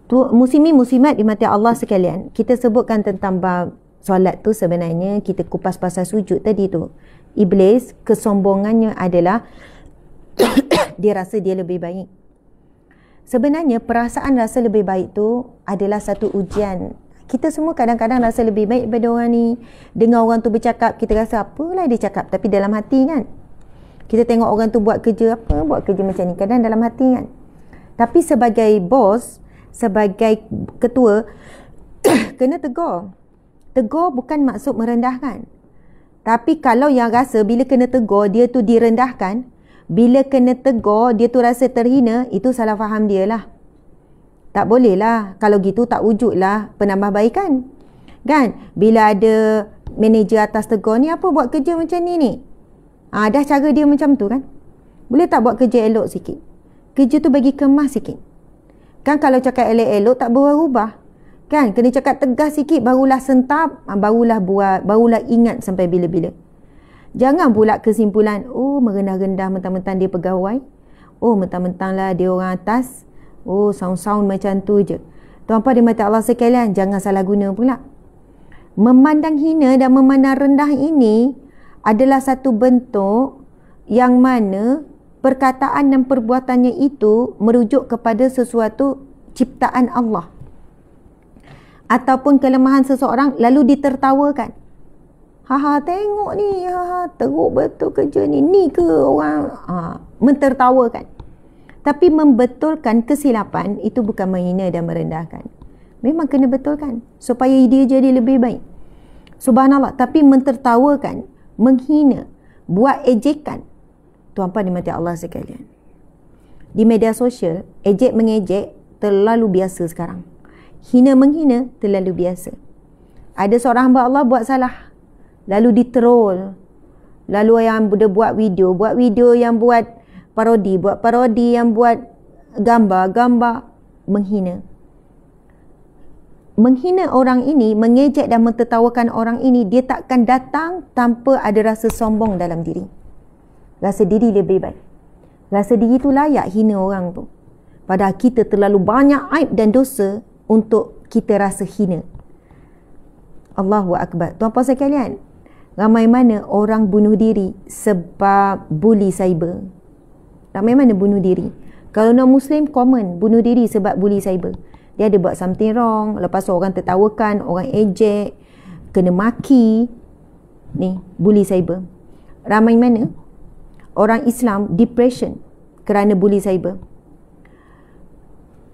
Muslimin muslimat dimati Allah sekalian. Kita sebutkan tentang bab solat tu sebenarnya kita kupas pasal sujud tadi tu. Iblis kesombongannya adalah dia rasa dia lebih baik. Sebenarnya perasaan rasa lebih baik tu adalah satu ujian. Kita semua kadang-kadang rasa lebih baik daripada orang ni. Dengar orang tu bercakap, kita rasa apalah dia cakap. Tapi dalam hati kan. Kita tengok orang tu buat kerja, apa buat kerja macam ni. Kadang dalam hati kan. Tapi sebagai bos, sebagai ketua, kena tegur. Tegur bukan maksud merendahkan. Tapi kalau yang rasa bila kena tegur, dia tu direndahkan. Bila kena tegur, dia tu rasa terhina, itu salah faham dia lah. Tak boleh lah. Kalau gitu tak wujudlah penambahbaikan. Kan? Bila ada manager atas tegur, ni apa buat kerja macam ni? Dah cara dia macam tu kan? Boleh tak buat kerja elok sikit? Kerja tu bagi kemas sikit. Kan kalau cakap elok-elok tak berubah. Kan? Kena cakap tegas sikit, barulah sentap, barulah buat, barulah ingat sampai bila-bila. Jangan pula kesimpulan, oh merendah-rendah mentang-mentang dia pegawai. Oh mentang-mentang lah dia orang atas. Oh sound-sound macam tu je. Tuan-puan dimati Allah sekalian, jangan salah guna pula. Memandang hina dan memandang rendah ini adalah satu bentuk yang mana perkataan dan perbuatannya itu merujuk kepada sesuatu ciptaan Allah. Ataupun kelemahan seseorang lalu ditertawakan. Haha, tengok ni, haha, teruk betul kerja ni. Ni ke orang mentertawakan. Tapi membetulkan kesilapan itu bukan menghina dan merendahkan. Memang kena betulkan supaya dia jadi lebih baik. Subhanallah. Tapi mentertawakan, menghina, buat ejekan. Tuan-puan dimati Allah sekalian. Di media sosial, ejek mengejek terlalu biasa sekarang. Hina menghina terlalu biasa. Ada seorang hamba Allah buat salah, lalu ditroll. Lalu yang dia buat video yang buat parodi yang buat gambar menghina. Menghina orang ini, mengejek dan mentertawakan orang ini, dia takkan datang tanpa ada rasa sombong dalam diri. Rasa diri lebih baik. Rasa diri tu layak hina orang tu. Padahal kita terlalu banyak aib dan dosa untuk kita rasa hina. Allahu Akbar. Tuan-puan sekalian, ramai mana orang bunuh diri sebab bully cyber. Ramai mana bunuh diri. Kalau non-Muslim, common bunuh diri sebab bully cyber. Dia ada buat something wrong, lepas tu orang tertawakan, orang ejek, kena maki. Ni, bully cyber. Ramai mana orang Islam depression kerana bully cyber.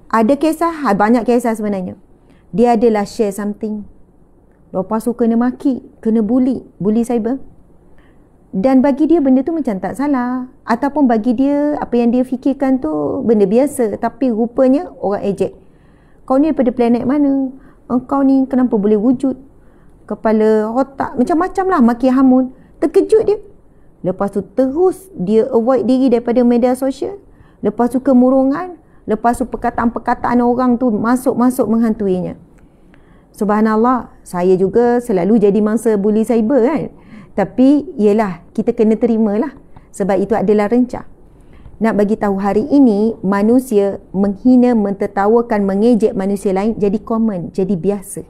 Ada kisah, banyak kisah sebenarnya. Dia adalah share something, lepas tu kena maki, kena bully cyber. Dan bagi dia benda tu macam tak salah. Ataupun bagi dia, apa yang dia fikirkan tu benda biasa. Tapi rupanya orang ejek. Kau ni daripada planet mana? Engkau ni kenapa boleh wujud? Kepala otak, macam-macam lah maki hamun. Terkejut dia. Lepas tu terus dia avoid diri daripada media sosial. Lepas tu kemurungan. Lepas tu perkataan-perkataan orang tu masuk-masuk menghantuinya. Subhanallah, saya juga selalu jadi mangsa bully cyber kan. Tapi yelah, kita kena terimalah, sebab itu adalah rencah. Nak bagi tahu, hari ini manusia menghina, mentertawakan, mengejek manusia lain jadi common, jadi biasa.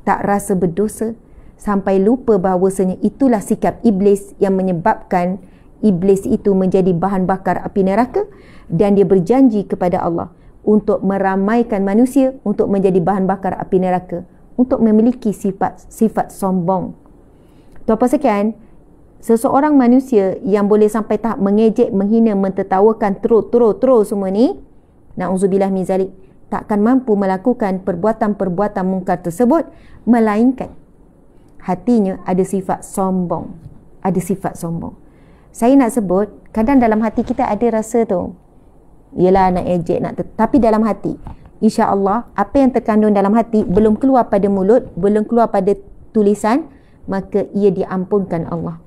Tak rasa berdosa sampai lupa bahawasanya itulah sikap iblis yang menyebabkan iblis itu menjadi bahan bakar api neraka, dan dia berjanji kepada Allah untuk meramaikan manusia untuk menjadi bahan bakar api neraka, untuk memiliki sifat sombong. Tuan-puan sekalian, seseorang manusia yang boleh sampai tahap mengejek, menghina, mentertawakan, terus semua ni, na'udzubillah min zalik, takkan mampu melakukan perbuatan-perbuatan mungkar tersebut, melainkan hatinya ada sifat sombong. Ada sifat sombong. Saya nak sebut, kadang dalam hati kita ada rasa tu, yelah nak ejek, tapi dalam hati, insya-Allah apa yang terkandung dalam hati belum keluar pada mulut, belum keluar pada tulisan, maka ia diampunkan Allah.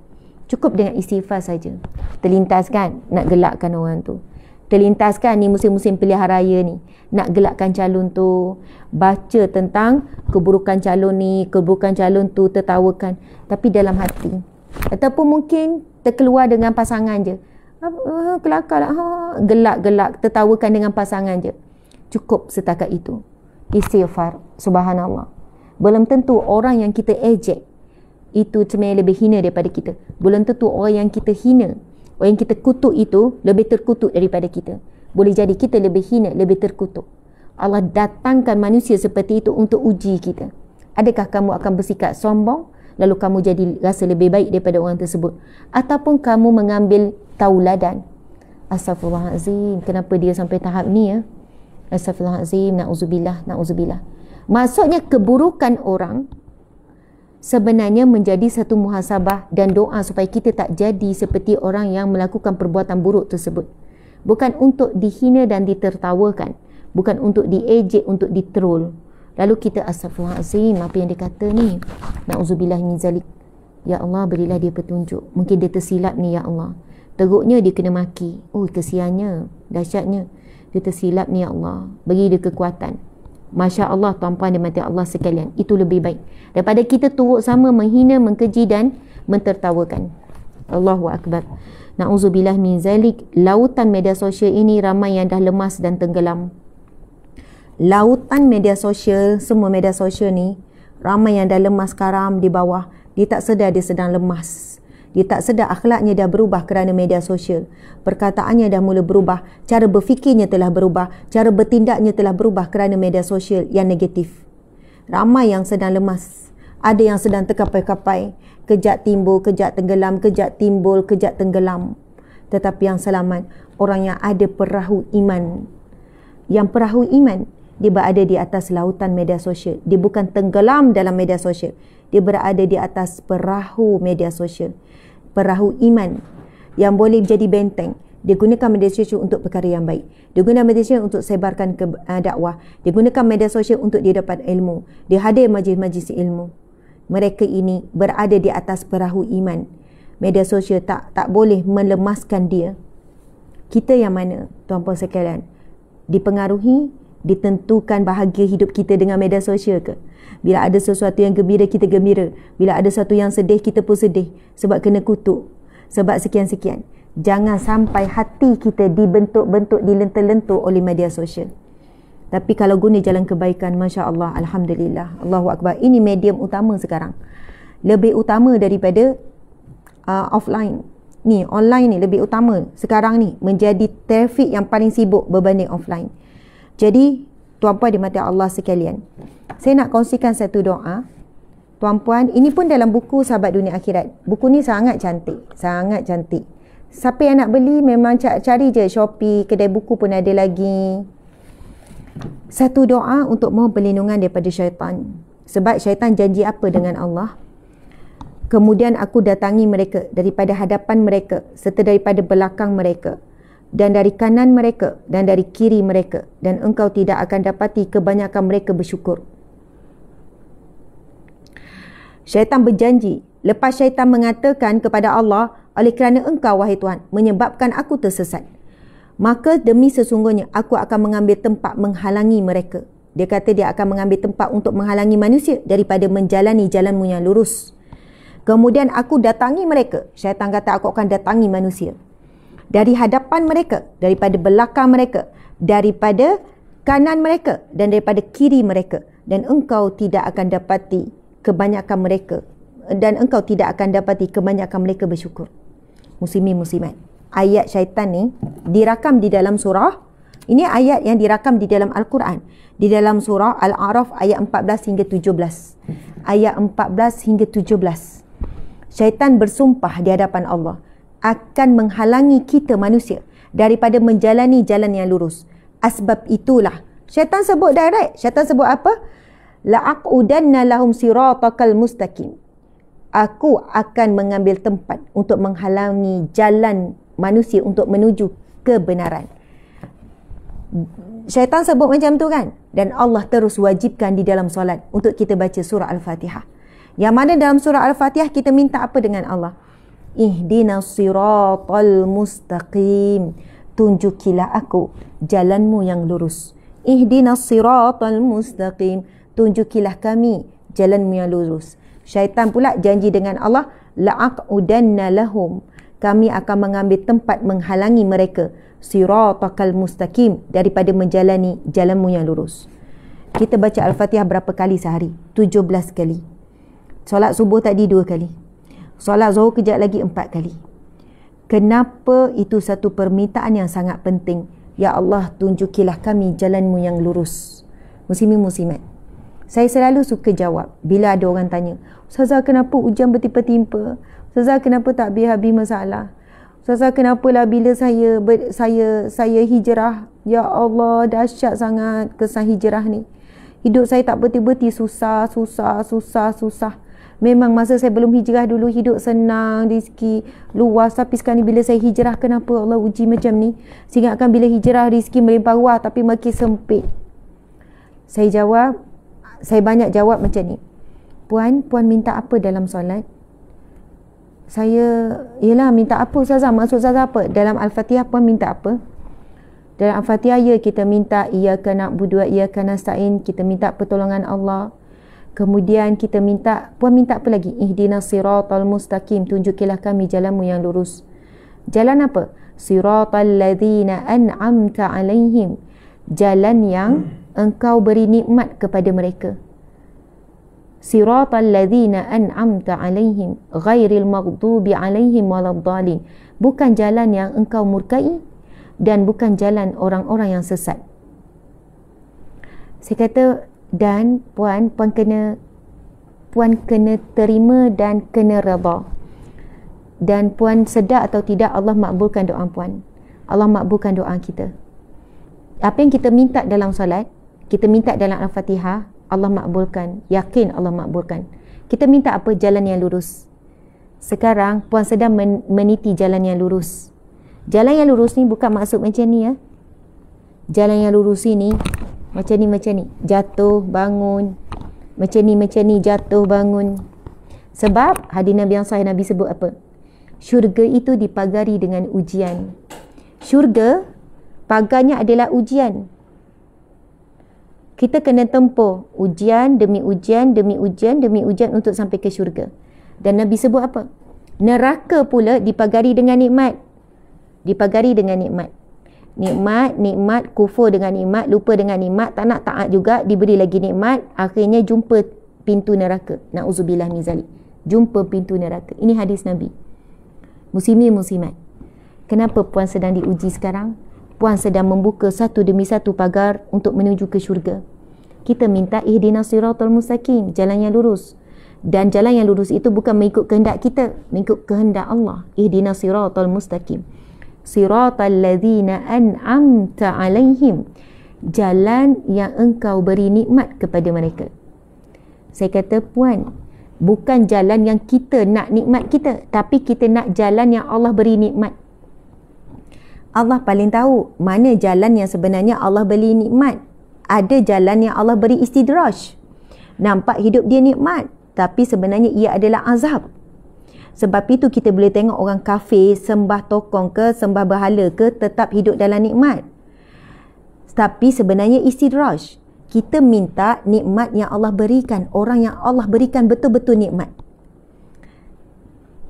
Cukup dengan istighfar saja. Terlintas kan nak gelakkan orang tu. Terlintas kan ni musim-musim pilihan raya ni, nak gelakkan calon tu, baca tentang keburukan calon ni, keburukan calon tu, tertawakan, tapi dalam hati. Ataupun mungkin terkeluar dengan pasangan je, kelakar lah, gelak-gelak, tertawakan dengan pasangan je. Cukup setakat itu. Istighfar. Subhanallah. Belum tentu orang yang kita ejek itu sebenarnya lebih hina daripada kita. Belum tentu orang yang kita hina, orang yang kita kutuk itu lebih terkutuk daripada kita. Boleh jadi kita lebih hina, lebih terkutuk. Allah datangkan manusia seperti itu untuk uji kita. Adakah kamu akan bersikap sombong, lalu kamu jadi rasa lebih baik daripada orang tersebut, ataupun kamu mengambil tauladan? Astaghfirullahalazim, kenapa dia sampai tahap ni ya? Astaghfirullahalazim, na'udzubillah, na'udzubillah. Maksudnya keburukan orang sebenarnya menjadi satu muhasabah dan doa supaya kita tak jadi seperti orang yang melakukan perbuatan buruk tersebut. Bukan untuk dihina dan ditertawakan, bukan untuk diejek, untuk ditroll. Lalu kita astaghfirullahalazim, apa yang dia kata ni, na'udzubillah min zalik, ya Allah berilah dia petunjuk, mungkin dia tersilap ni ya Allah. Teruknya dia kena maki, oh kesiannya, dahsyatnya, dia tersilap ni ya Allah, bagi dia kekuatan. Masya Allah, tuan-puan dan mati Allah sekalian, itu lebih baik daripada kita turut sama menghina, mengkeji dan mentertawakan. Allahu Akbar. Na'udzubillah min zalik. Lautan media sosial ini ramai yang dah lemas dan tenggelam. Lautan media sosial, semua media sosial ni, ramai yang dah lemas karam di bawah. Dia tak sedar dia sedang lemas. Dia tak sedar akhlaknya dah berubah kerana media sosial. Perkataannya dah mula berubah. Cara berfikirnya telah berubah. Cara bertindaknya telah berubah kerana media sosial yang negatif. Ramai yang sedang lemas. Ada yang sedang terkapai-kapai. Kejap timbul, kejap tenggelam, kejap timbul, kejap tenggelam. Tetapi yang selamat, orang yang ada perahu iman. Yang perahu iman, dia berada di atas lautan media sosial. Dia bukan tenggelam dalam media sosial. Dia berada di atas perahu media sosial. Perahu iman yang boleh jadi benteng. Dia gunakan media sosial untuk perkara yang baik. Dia gunakan media sosial untuk sebarkan dakwah. Dia gunakan media sosial untuk dia dapat ilmu. Dia hadir majlis-majlis ilmu. Mereka ini berada di atas perahu iman. Media sosial tak boleh melemaskan dia. Kita yang mana, tuan-puan sekalian, dipengaruhi, ditentukan bahagia hidup kita dengan media sosial ke? Bila ada sesuatu yang gembira, kita gembira. Bila ada sesuatu yang sedih, kita pun sedih. Sebab kena kutuk. Sebab sekian-sekian. Jangan sampai hati kita dibentuk-bentuk, dilentur-lentur oleh media sosial. Tapi kalau guna jalan kebaikan, Masya Allah, Alhamdulillah, Allahu Akbar. Ini medium utama sekarang. Lebih utama daripada offline. Ni, online ni lebih utama sekarang ni. Menjadi trafik yang paling sibuk berbanding offline. Jadi, tuan-puan dimati Allah sekalian, saya nak kongsikan satu doa. Tuan-puan, ini pun dalam buku Sahabat Dunia Akhirat. Buku ni sangat cantik. Sangat cantik. Siapa yang nak beli, memang cari je Shopee, kedai buku pun ada lagi. Satu doa untuk mohon perlindungan daripada syaitan. Sebab syaitan janji apa dengan Allah? Kemudian aku datangi mereka daripada hadapan mereka, serta daripada belakang mereka, dan dari kanan mereka, dan dari kiri mereka, dan engkau tidak akan dapati kebanyakan mereka bersyukur. Syaitan berjanji, lepas syaitan mengatakan kepada Allah, oleh kerana engkau wahai Tuhan menyebabkan aku tersesat, maka demi sesungguhnya aku akan mengambil tempat menghalangi mereka. Dia kata dia akan mengambil tempat untuk menghalangi manusia daripada menjalani jalanmu yang lurus. Kemudian aku datangi mereka. Syaitan kata aku akan datangi manusia. Dari hadapan mereka, daripada belakang mereka, daripada kanan mereka dan daripada kiri mereka. Dan engkau tidak akan dapati kebanyakan mereka bersyukur. Muslimin muslimat. Ayat syaitan ni dirakam di dalam surah. Ini ayat yang dirakam di dalam Al-Quran. Di dalam surah Al-A'raf ayat 14 hingga 17. Ayat 14 hingga 17. Syaitan bersumpah di hadapan Allah akan menghalangi kita manusia daripada menjalani jalan yang lurus. Asbab itulah syaitan sebut direct. Syaitan sebut apa? La'aqudanna lahum siratakal mustaqim. Aku akan mengambil tempat untuk menghalangi jalan manusia untuk menuju kebenaran. Syaitan sebut macam tu kan? Dan Allah terus wajibkan di dalam solat untuk kita baca surah Al-Fatihah. Yang mana dalam surah Al-Fatihah kita minta apa dengan Allah? Ihdinas siratal mustaqim. Tunjukilah aku jalanmu yang lurus. Ihdinas siratal mustaqim. Tunjukilah kami jalanmu yang lurus. Syaitan pula janji dengan Allah, la'aqudanna lahum. Kami akan mengambil tempat menghalangi mereka, siratakal mustaqim, daripada menjalani jalanmu yang lurus. Kita baca Al-Fatihah berapa kali sehari? 17 kali. Solat subuh tadi 2 kali. Solat zuhur kejap lagi 4 kali. Kenapa? Itu satu permintaan yang sangat penting. Ya Allah, tunjukilah kami jalanmu yang lurus. Muslimin muslimat, saya selalu suka jawab bila ada orang tanya, Ustazah kenapa ujian bertimpa-timpa? Ustazah kenapa tak habis-habis masalah? Ustazah kenapalah bila saya hijrah, ya Allah dahsyat sangat kesan hijrah ni. Hidup saya tak berhenti-berhenti, susah. Memang masa saya belum hijrah dulu hidup senang, rezeki luas, tapi sekarang ni bila saya hijrah, kenapa Allah uji macam ni? Sehingga akan bila hijrah rezeki melimpah ruah tapi makin sempit. Saya banyak jawab macam ni. Puan minta apa dalam solat? Yelah minta apa Ustazah? Maksud Ustazah apa? Dalam Al-Fatihah puan minta apa? Dalam Al-Fatihah kita minta iyyaka na'budu wa iyyaka nasta'in, kita minta pertolongan Allah. Kemudian kita minta, puan minta apa lagi? Ihdinas siratal mustaqim, tunjukilah kami jalanmu yang lurus. Jalan apa? Siratal ladzina an'amta alaihim, jalan yang engkau beri nikmat kepada mereka. Siratal ladzina an'amta alaihim ghairil maghdubi alaihim waladdallin, bukan jalan yang engkau murkai dan bukan jalan orang-orang yang sesat. Saya kata, dan puan kena terima dan kena redha. Dan puan sedar atau tidak, Allah makbulkan doa puan. Allah makbulkan doa kita. Apa yang kita minta dalam solat, kita minta dalam Al-Fatihah, Allah makbulkan. Yakin Allah makbulkan. Kita minta apa? Jalan yang lurus. Sekarang puan sedang meniti jalan yang lurus. Jalan yang lurus ni bukan maksud macam ni ya. Jalan yang lurus ini macam ni, jatuh bangun, macam ni, jatuh bangun. Sebab hadis Nabi yang sahih, Nabi sebut apa? Syurga itu dipagari dengan ujian. Syurga pagarnya adalah ujian. Kita kena tempuh ujian demi ujian demi ujian demi ujian untuk sampai ke syurga. Dan Nabi sebut apa? Neraka pula dipagari dengan nikmat. Dipagari dengan nikmat. Nikmat, kufur dengan nikmat, lupa dengan nikmat, tak nak taat juga, diberi lagi nikmat, akhirnya jumpa pintu neraka. Na'udzubillah min zalik. Jumpa pintu neraka. Ini hadis Nabi. Muslimin muslimat, kenapa puan sedang diuji sekarang? Puan sedang membuka satu demi satu pagar untuk menuju ke syurga. Kita minta ihdinas siratal mustaqim, jalan yang lurus. Dan jalan yang lurus itu bukan mengikut kehendak kita, mengikut kehendak Allah. Ihdinas siratal mustaqim, siratal ladzina an'amta alaihim, jalan yang engkau beri nikmat kepada mereka. Saya kata puan, bukan jalan yang kita nak nikmat kita, tapi kita nak jalan yang Allah beri nikmat. Allah paling tahu mana jalan yang sebenarnya Allah beri nikmat. Ada jalan yang Allah beri istidraj. Nampak hidup dia nikmat, tapi sebenarnya ia adalah azab. Sebab itu kita boleh tengok orang kafir sembah tokong ke, sembah berhala ke, tetap hidup dalam nikmat. Tapi sebenarnya istidraj. Kita minta nikmat yang Allah berikan, orang yang Allah berikan betul-betul nikmat.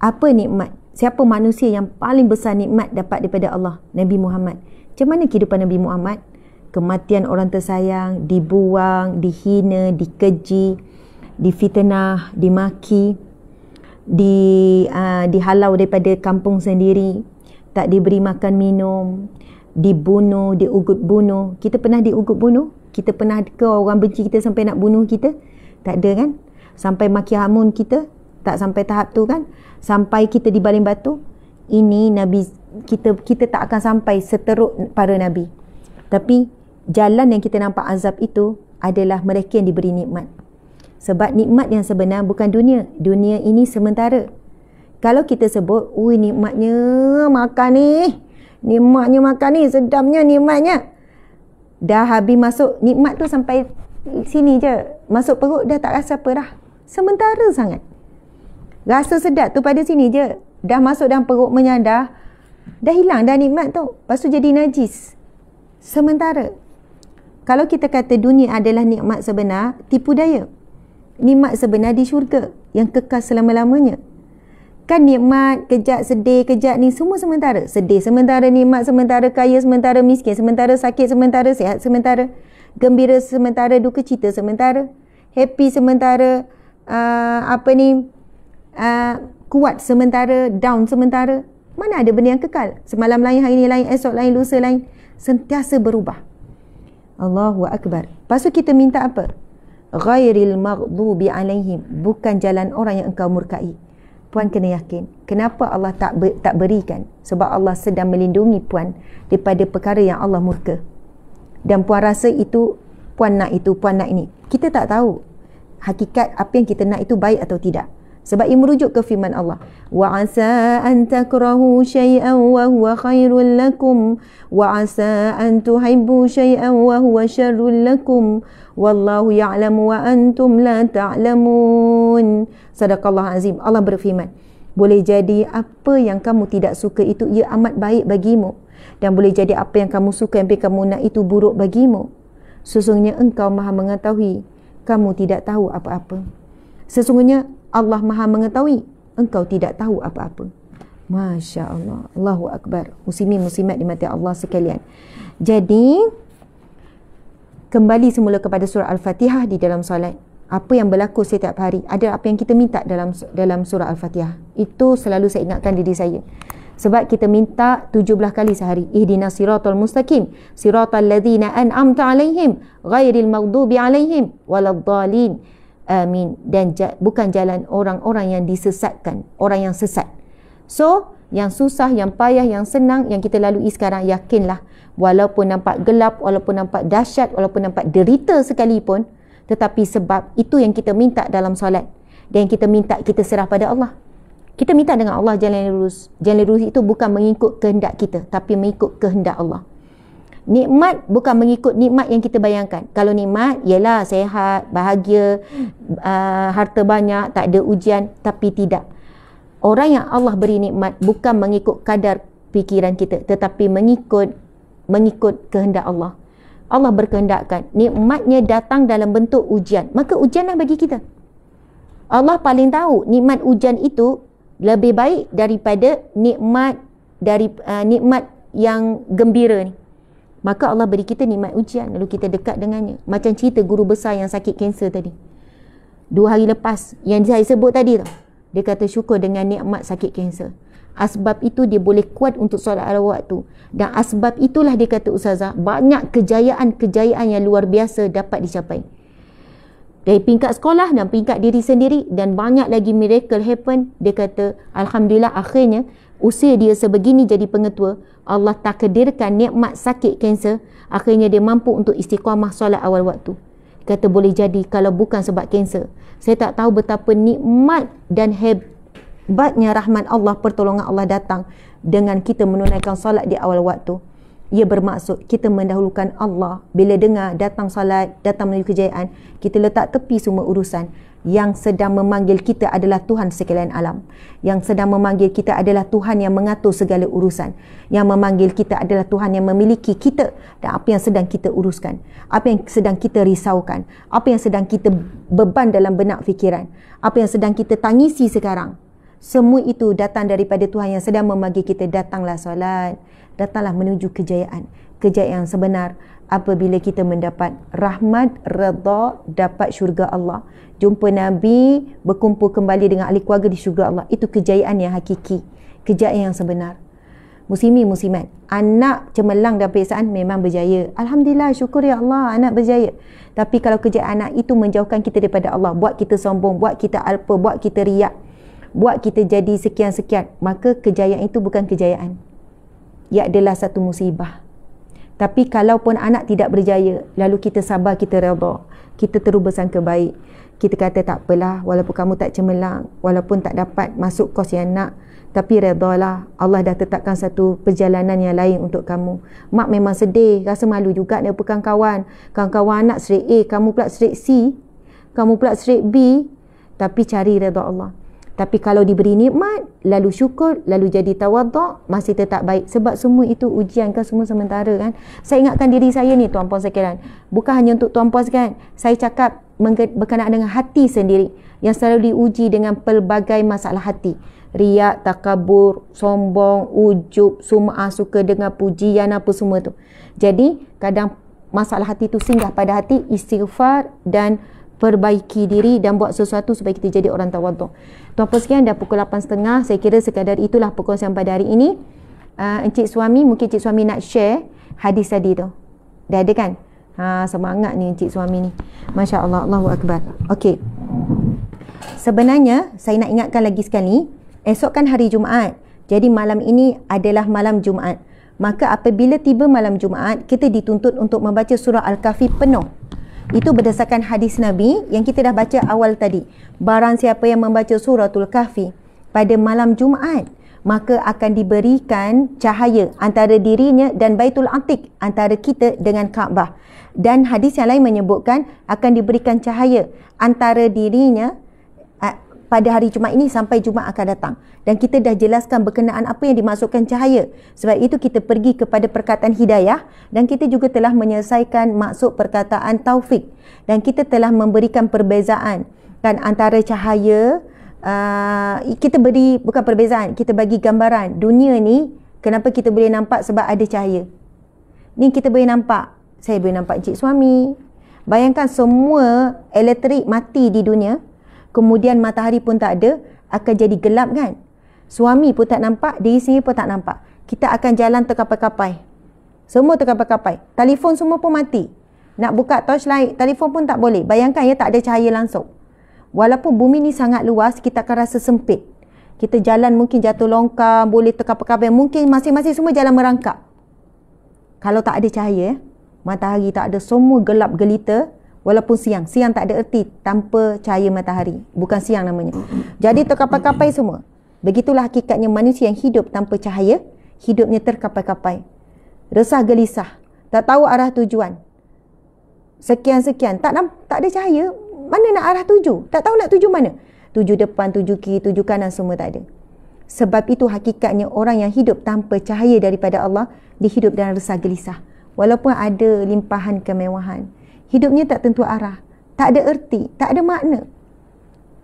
Apa nikmat? Siapa manusia yang paling besar nikmat dapat daripada Allah? Nabi Muhammad. Macam mana kehidupan Nabi Muhammad? Kematian orang tersayang, dibuang, dihina, dikeji, difitnah, dimaki, dihalau daripada kampung sendiri, tak diberi makan minum, dibunuh, diugut bunuh. Kita pernah diugut bunuh? Kita pernah ke orang benci kita sampai nak bunuh kita? Tak ada kan? Sampai maki hamun kita? Tak sampai tahap tu kan? Sampai kita dibaling batu? Ini Nabi kita tak akan sampai seteruk para Nabi. Tapi jalan yang kita nampak azab itu adalah mereka yang diberi nikmat. Sebab nikmat yang sebenar bukan dunia. Dunia ini sementara. Kalau kita sebut, nikmatnya makan ni. Nikmatnya makan ni, sedapnya nikmatnya. Dah habis masuk, nikmat tu sampai sini je. Masuk perut dah tak rasa apa dah. Sementara sangat. Rasa sedap tu pada sini je. Dah masuk dalam perut menyadar, dah hilang dah nikmat tu. Lepas tu jadi najis. Sementara. Kalau kita kata dunia adalah nikmat sebenar, tipu daya. Nikmat sebenar di syurga yang kekal selama-lamanya. Kan nikmat, kejap sedih, kejap ni semua sementara. Sedih sementara, nikmat sementara, kaya sementara, miskin sementara, sakit sementara, sihat sementara, gembira sementara, duka cita sementara, happy sementara, kuat sementara, down sementara. Mana ada benda yang kekal? Semalam lain, hari ni lain, esok lain, lusa lain. Sentiasa berubah. Allahu Akbar. Lepas tu kita minta apa? Ghairil maghdubi alaihim. Bukan jalan orang yang engkau murkai. Puan kena yakin. Kenapa Allah tak berikan? Sebab Allah sedang melindungi puan daripada perkara yang Allah murka. Dan puan rasa itu, puan nak itu, puan nak ini. Kita tak tahu hakikat apa yang kita nak itu baik atau tidak. Sebab ia merujuk ke firman Allah. Wa asa an takrahu syai'an wa huwa khairul lakum wa asa an tuhibbu syai'an wa huwa syarrul lakum wallahu ya'lamu wa antum la ta'lamun. Sadaqallahu azim. Allah berfirman, boleh jadi apa yang kamu tidak suka itu ia amat baik bagimu, dan boleh jadi apa yang kamu suka yang kamu nak itu buruk bagimu. Sesungguhnya engkau Maha mengetahui, kamu tidak tahu apa-apa. Sesungguhnya Allah Maha mengetahui, engkau tidak tahu apa-apa. Masya Allah. Allahu Akbar. Muslimin muslimat dimati Allah sekalian. Jadi kembali semula kepada surah Al-Fatihah di dalam solat. Apa yang berlaku setiap hari, ada apa yang kita minta dalam surah Al-Fatihah. Itu selalu saya ingatkan diri saya. Sebab kita minta 17 kali sehari. Ihdinas siratal mustaqim, siratal ladzina an'amta alaihim, ghairil maghdubi alaihim waladdallin. Amin. Dan bukan jalan orang-orang yang disesatkan, orang yang sesat. So, yang susah, yang payah, yang senang yang kita lalui sekarang, yakinlah, walaupun nampak gelap, walaupun nampak dahsyat, walaupun nampak derita sekalipun, tetapi sebab itu yang kita minta dalam solat, dan kita minta, kita serah pada Allah. Kita minta dengan Allah jalan lurus. Jalan lurus itu bukan mengikut kehendak kita, tapi mengikut kehendak Allah. Nikmat bukan mengikut nikmat yang kita bayangkan. Kalau nikmat ialah sehat, bahagia, harta banyak, tak ada ujian, tapi tidak. Orang yang Allah beri nikmat bukan mengikut kadar fikiran kita, tetapi mengikut kehendak Allah. Allah berkehendakkan nikmatnya datang dalam bentuk ujian, maka ujianlah bagi kita. Allah paling tahu nikmat ujian itu lebih baik daripada nikmat yang gembira ni. Maka Allah beri kita nikmat ujian, lalu kita dekat dengannya. Macam cerita guru besar yang sakit kanser tadi. 2 hari lepas yang saya sebut tadi tau, dia kata syukur dengan nikmat sakit kanser. Asbab itu dia boleh kuat untuk solat ala waktu. Dan asbab itulah dia kata Ustazah, banyak kejayaan yang luar biasa dapat dicapai. Dari peringkat sekolah dan peringkat diri sendiri, dan banyak lagi miracle happen. Dia kata Alhamdulillah akhirnya usia dia sebegini jadi pengetua, Allah takdirkan nikmat sakit kanser, akhirnya dia mampu untuk istiqamah solat awal waktu. Kata boleh jadi kalau bukan sebab kanser, saya tak tahu betapa nikmat dan hebatnya rahmat Allah, pertolongan Allah datang dengan kita menunaikan solat di awal waktu. Ia bermaksud kita mendahulukan Allah. Bila dengar datang solat, datang menuju kejayaan, kita letak tepi semua urusan. Yang sedang memanggil kita adalah Tuhan sekalian alam. Yang sedang memanggil kita adalah Tuhan yang mengatur segala urusan. Yang memanggil kita adalah Tuhan yang memiliki kita dan apa yang sedang kita uruskan, apa yang sedang kita risaukan, apa yang sedang kita beban dalam benak fikiran, apa yang sedang kita tangisi sekarang. Semua itu datang daripada Tuhan yang sedang memanggil kita. Datanglah solat, datanglah menuju kejayaan. Kejayaan yang sebenar apabila kita mendapat rahmat, redha, dapat syurga Allah. Jumpa Nabi, berkumpul kembali dengan ahli keluarga di syurga Allah. Itu kejayaan yang hakiki, kejayaan yang sebenar. Muslimin, muslimat, anak cemerlang dan periksaan memang berjaya. Alhamdulillah, syukur ya Allah, anak berjaya. Tapi kalau kejayaan anak itu menjauhkan kita daripada Allah, buat kita sombong, buat kita alpa, buat kita riak, buat kita jadi sekian-sekian, maka kejayaan itu bukan kejayaan. Ia adalah satu musibah. Tapi kalaupun anak tidak berjaya, lalu kita sabar, kita redha, kita terus bersangka baik, kita kata tak apalah, walaupun kamu tak cemerlang, walaupun tak dapat masuk kos yang nak, tapi redhalah, Allah dah tetapkan satu perjalanan yang lain untuk kamu. Mak memang sedih, rasa malu juga dia bukan kawan. Kawan-kawan anak straight A, kamu pula straight C, kamu pula straight B. Tapi cari redha Allah. Tapi kalau diberi nikmat, lalu syukur, lalu jadi tawaduk, masih tetap baik. Sebab semua itu ujian kan, semua sementara kan. Saya ingatkan diri saya ni tuan-puan sekalian, bukan hanya untuk tuan-puan sekalian. Saya cakap berkenaan dengan hati sendiri yang selalu diuji dengan pelbagai masalah hati. Riak, takabur, sombong, ujub, sum'ah, suka dengar pujian, apa semua tu. Jadi kadang masalah hati tu singgah pada hati, istighfar dan perbaiki diri dan buat sesuatu supaya kita jadi orang tawaduk. Tuan-puan sekalian, dah pukul 8.30. Saya kira sekadar itulah perkongsian pada hari ini. Encik suami, mungkin encik suami nak share hadis tadi tu. Dah ada kan? Semangat ni encik suami ni. Masya Allah, Allahu Akbar. Okey. Sebenarnya saya nak ingatkan lagi sekali, esok kan hari Jumaat. Jadi malam ini adalah malam Jumaat. Maka apabila tiba malam Jumaat, kita dituntut untuk membaca surah Al-Kahfi penuh. Itu berdasarkan hadis Nabi yang kita dah baca awal tadi. Barang siapa yang membaca suratul Kahfi pada malam Jumaat, maka akan diberikan cahaya antara dirinya dan Baitul Atiq, antara kita dengan Kaabah. Dan hadis yang lain menyebutkan akan diberikan cahaya antara dirinya pada hari Jumaat ini sampai Jumaat akan datang. Dan kita dah jelaskan berkenaan apa yang dimaksudkan cahaya. Sebab itu kita pergi kepada perkataan hidayah dan kita juga telah menyelesaikan maksud perkataan taufik. Dan kita telah memberikan perbezaan kan antara cahaya, kita beri, bukan perbezaan, kita bagi gambaran dunia ni kenapa kita boleh nampak, sebab ada cahaya. Ni kita boleh nampak, saya boleh nampak encik suami. Bayangkan semua elektrik mati di dunia, kemudian matahari pun tak ada, akan jadi gelap kan. Suami pun tak nampak, diri sendiri pun tak nampak. Kita akan jalan terkapai-kapai. Semua terkapai-kapai. Telefon semua pun mati. Nak buka torchlight, telefon pun tak boleh. Bayangkan ya, tak ada cahaya langsung. Walaupun bumi ni sangat luas, kita akan rasa sempit. Kita jalan mungkin jatuh longkang, boleh terkapai-kapai. Mungkin masing-masing semua jalan merangkak. Kalau tak ada cahaya, matahari tak ada, semua gelap gelita. Walaupun siang, siang tak ada erti tanpa cahaya matahari. Bukan siang namanya. Jadi terkapai-kapai semua. Begitulah hakikatnya manusia yang hidup tanpa cahaya, hidupnya terkapai-kapai. Resah gelisah, tak tahu arah tujuan. Sekian-sekian, tak ada cahaya, mana nak arah tuju? Tak tahu nak tuju mana? Tuju depan, tuju kiri, tuju kanan, semua tak ada. Sebab itu hakikatnya orang yang hidup tanpa cahaya daripada Allah, dia hidup dalam resah gelisah. Walaupun ada limpahan kemewahan, hidupnya tak tentu arah, tak ada erti, tak ada makna.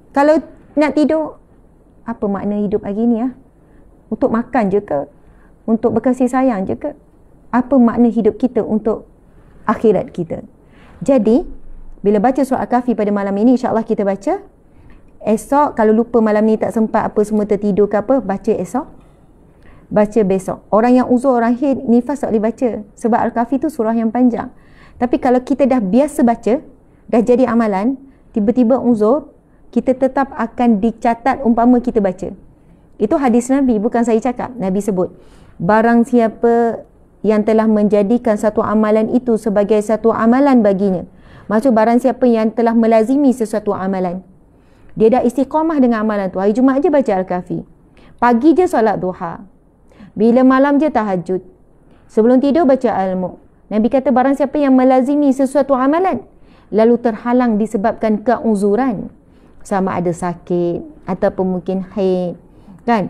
Kalau nak tidur, apa makna hidup hari ni? Untuk makan je ke? Untuk berkasih sayang je ke? Apa makna hidup kita untuk akhirat kita? Jadi, bila baca surah Al-Kahfi pada malam ini, insyaAllah kita baca. Esok, kalau lupa malam ni tak sempat apa semua tertidur ke apa, baca esok. Baca besok. Orang yang uzur, orang haid, nifas tak boleh baca. Sebab Al-Kahfi tu surah yang panjang. Tapi kalau kita dah biasa baca, dah jadi amalan, tiba-tiba uzur, kita tetap akan dicatat umpama kita baca. Itu hadis Nabi, bukan saya cakap. Nabi sebut, barang siapa yang telah menjadikan satu amalan itu sebagai satu amalan baginya. Maksud barang siapa yang telah melazimi sesuatu amalan. Dia dah istiqamah dengan amalan tu. Hari Jumaat je baca Al-Kahfi. Pagi je solat duha. Bila malam je tahajud. Sebelum tidur baca Al-Mulk. Nabi kata barang siapa yang melazimi sesuatu amalan, lalu terhalang disebabkan keuzuran. Sama ada sakit, ataupun mungkin haid, kan?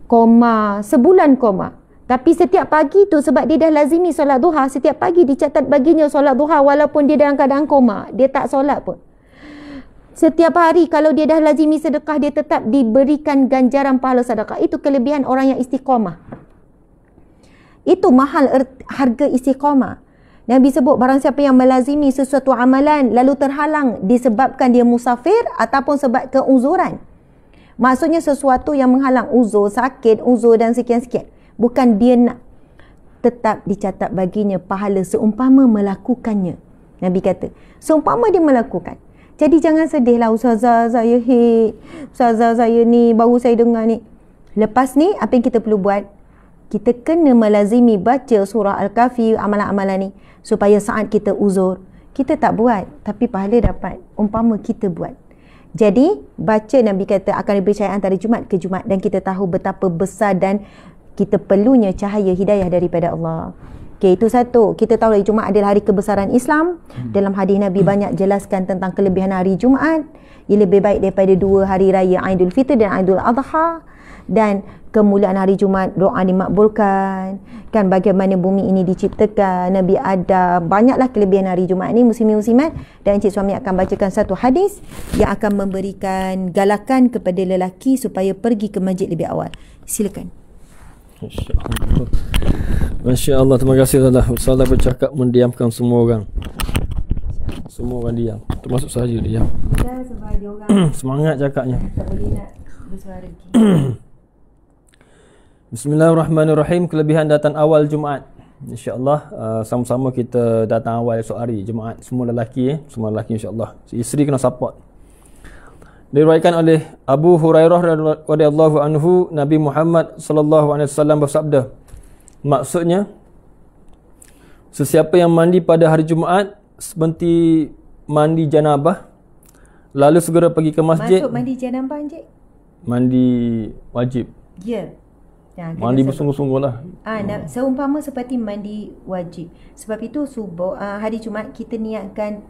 Koma, sebulan koma. Tapi setiap pagi tu sebab dia dah lazimi solat duha, setiap pagi dicatat baginya solat duha walaupun dia dalam keadaan koma. Dia tak solat pun. Setiap hari kalau dia dah lazimi sedekah, dia tetap diberikan ganjaran pahala sedekah. Itu kelebihan orang yang istiqamah. Itu mahal harga istiqamah. Nabi sebut barang siapa yang melazimi sesuatu amalan lalu terhalang disebabkan dia musafir ataupun sebab keuzuran. Maksudnya sesuatu yang menghalang, uzur, sakit, uzur dan sekian-sekian. Bukan dia nak, tetap dicatat baginya pahala seumpama melakukannya. Nabi kata, seumpama dia melakukan. Jadi jangan sedihlah, ustazah saya ustazah saya ni baru saya dengar ni. Lepas ni apa yang kita perlu buat? Kita kena melazimi baca surah Al-Kahfi, amalan-amalan ni, supaya saat kita uzur, kita tak buat tapi pahala dapat umpama kita buat. Jadi baca, Nabi kata akan diberi cahaya antara Jumaat ke Jumaat, dan kita tahu betapa besar dan kita perlunya cahaya hidayah daripada Allah. Okey, itu satu. Kita tahu hari Jumaat adalah hari kebesaran Islam. Dalam hadis Nabi banyak jelaskan tentang kelebihan hari Jumaat. Ia lebih baik daripada 2 hari raya Aidul Fitr dan Aidul Adha. Dan kemuliaan hari Jumaat, doa dimakbulkan. Kan bagaimana bumi ini diciptakan, Nabi ada. Banyaklah kelebihan hari Jumaat ni, muslimin-muslimat. Dan Encik Suami akan bacakan satu hadis yang akan memberikan galakan kepada lelaki supaya pergi ke masjid lebih awal. Silakan. Masya Allah, terima kasih Ustazah bercakap mendiamkan semua orang. Semua orang diam, termasuk saya diam. Sebab dia orang semangat cakapnya. tak boleh nak bersuara lagi. Bismillahirrahmanirrahim. Kelebihan datang awal Jumaat. InsyaAllah sama-sama kita datang awal esok hari Jumaat. Semua lelaki semua lelaki insyaAllah. Isteri kena support. Diriwayatkan oleh Abu Hurairah radhiyallahu anhu, Nabi Muhammad sallallahu alaihi wasallam bersabda, maksudnya sesiapa yang mandi pada hari Jumaat seperti mandi janabah lalu segera pergi ke masjid. Masuk mandi janabah, Encik? Mandi wajib. Ya. Mandi bersungguh-sungguh lah. Seumpama seperti mandi wajib. Sebab itu subuh hari Jumaat kita niatkan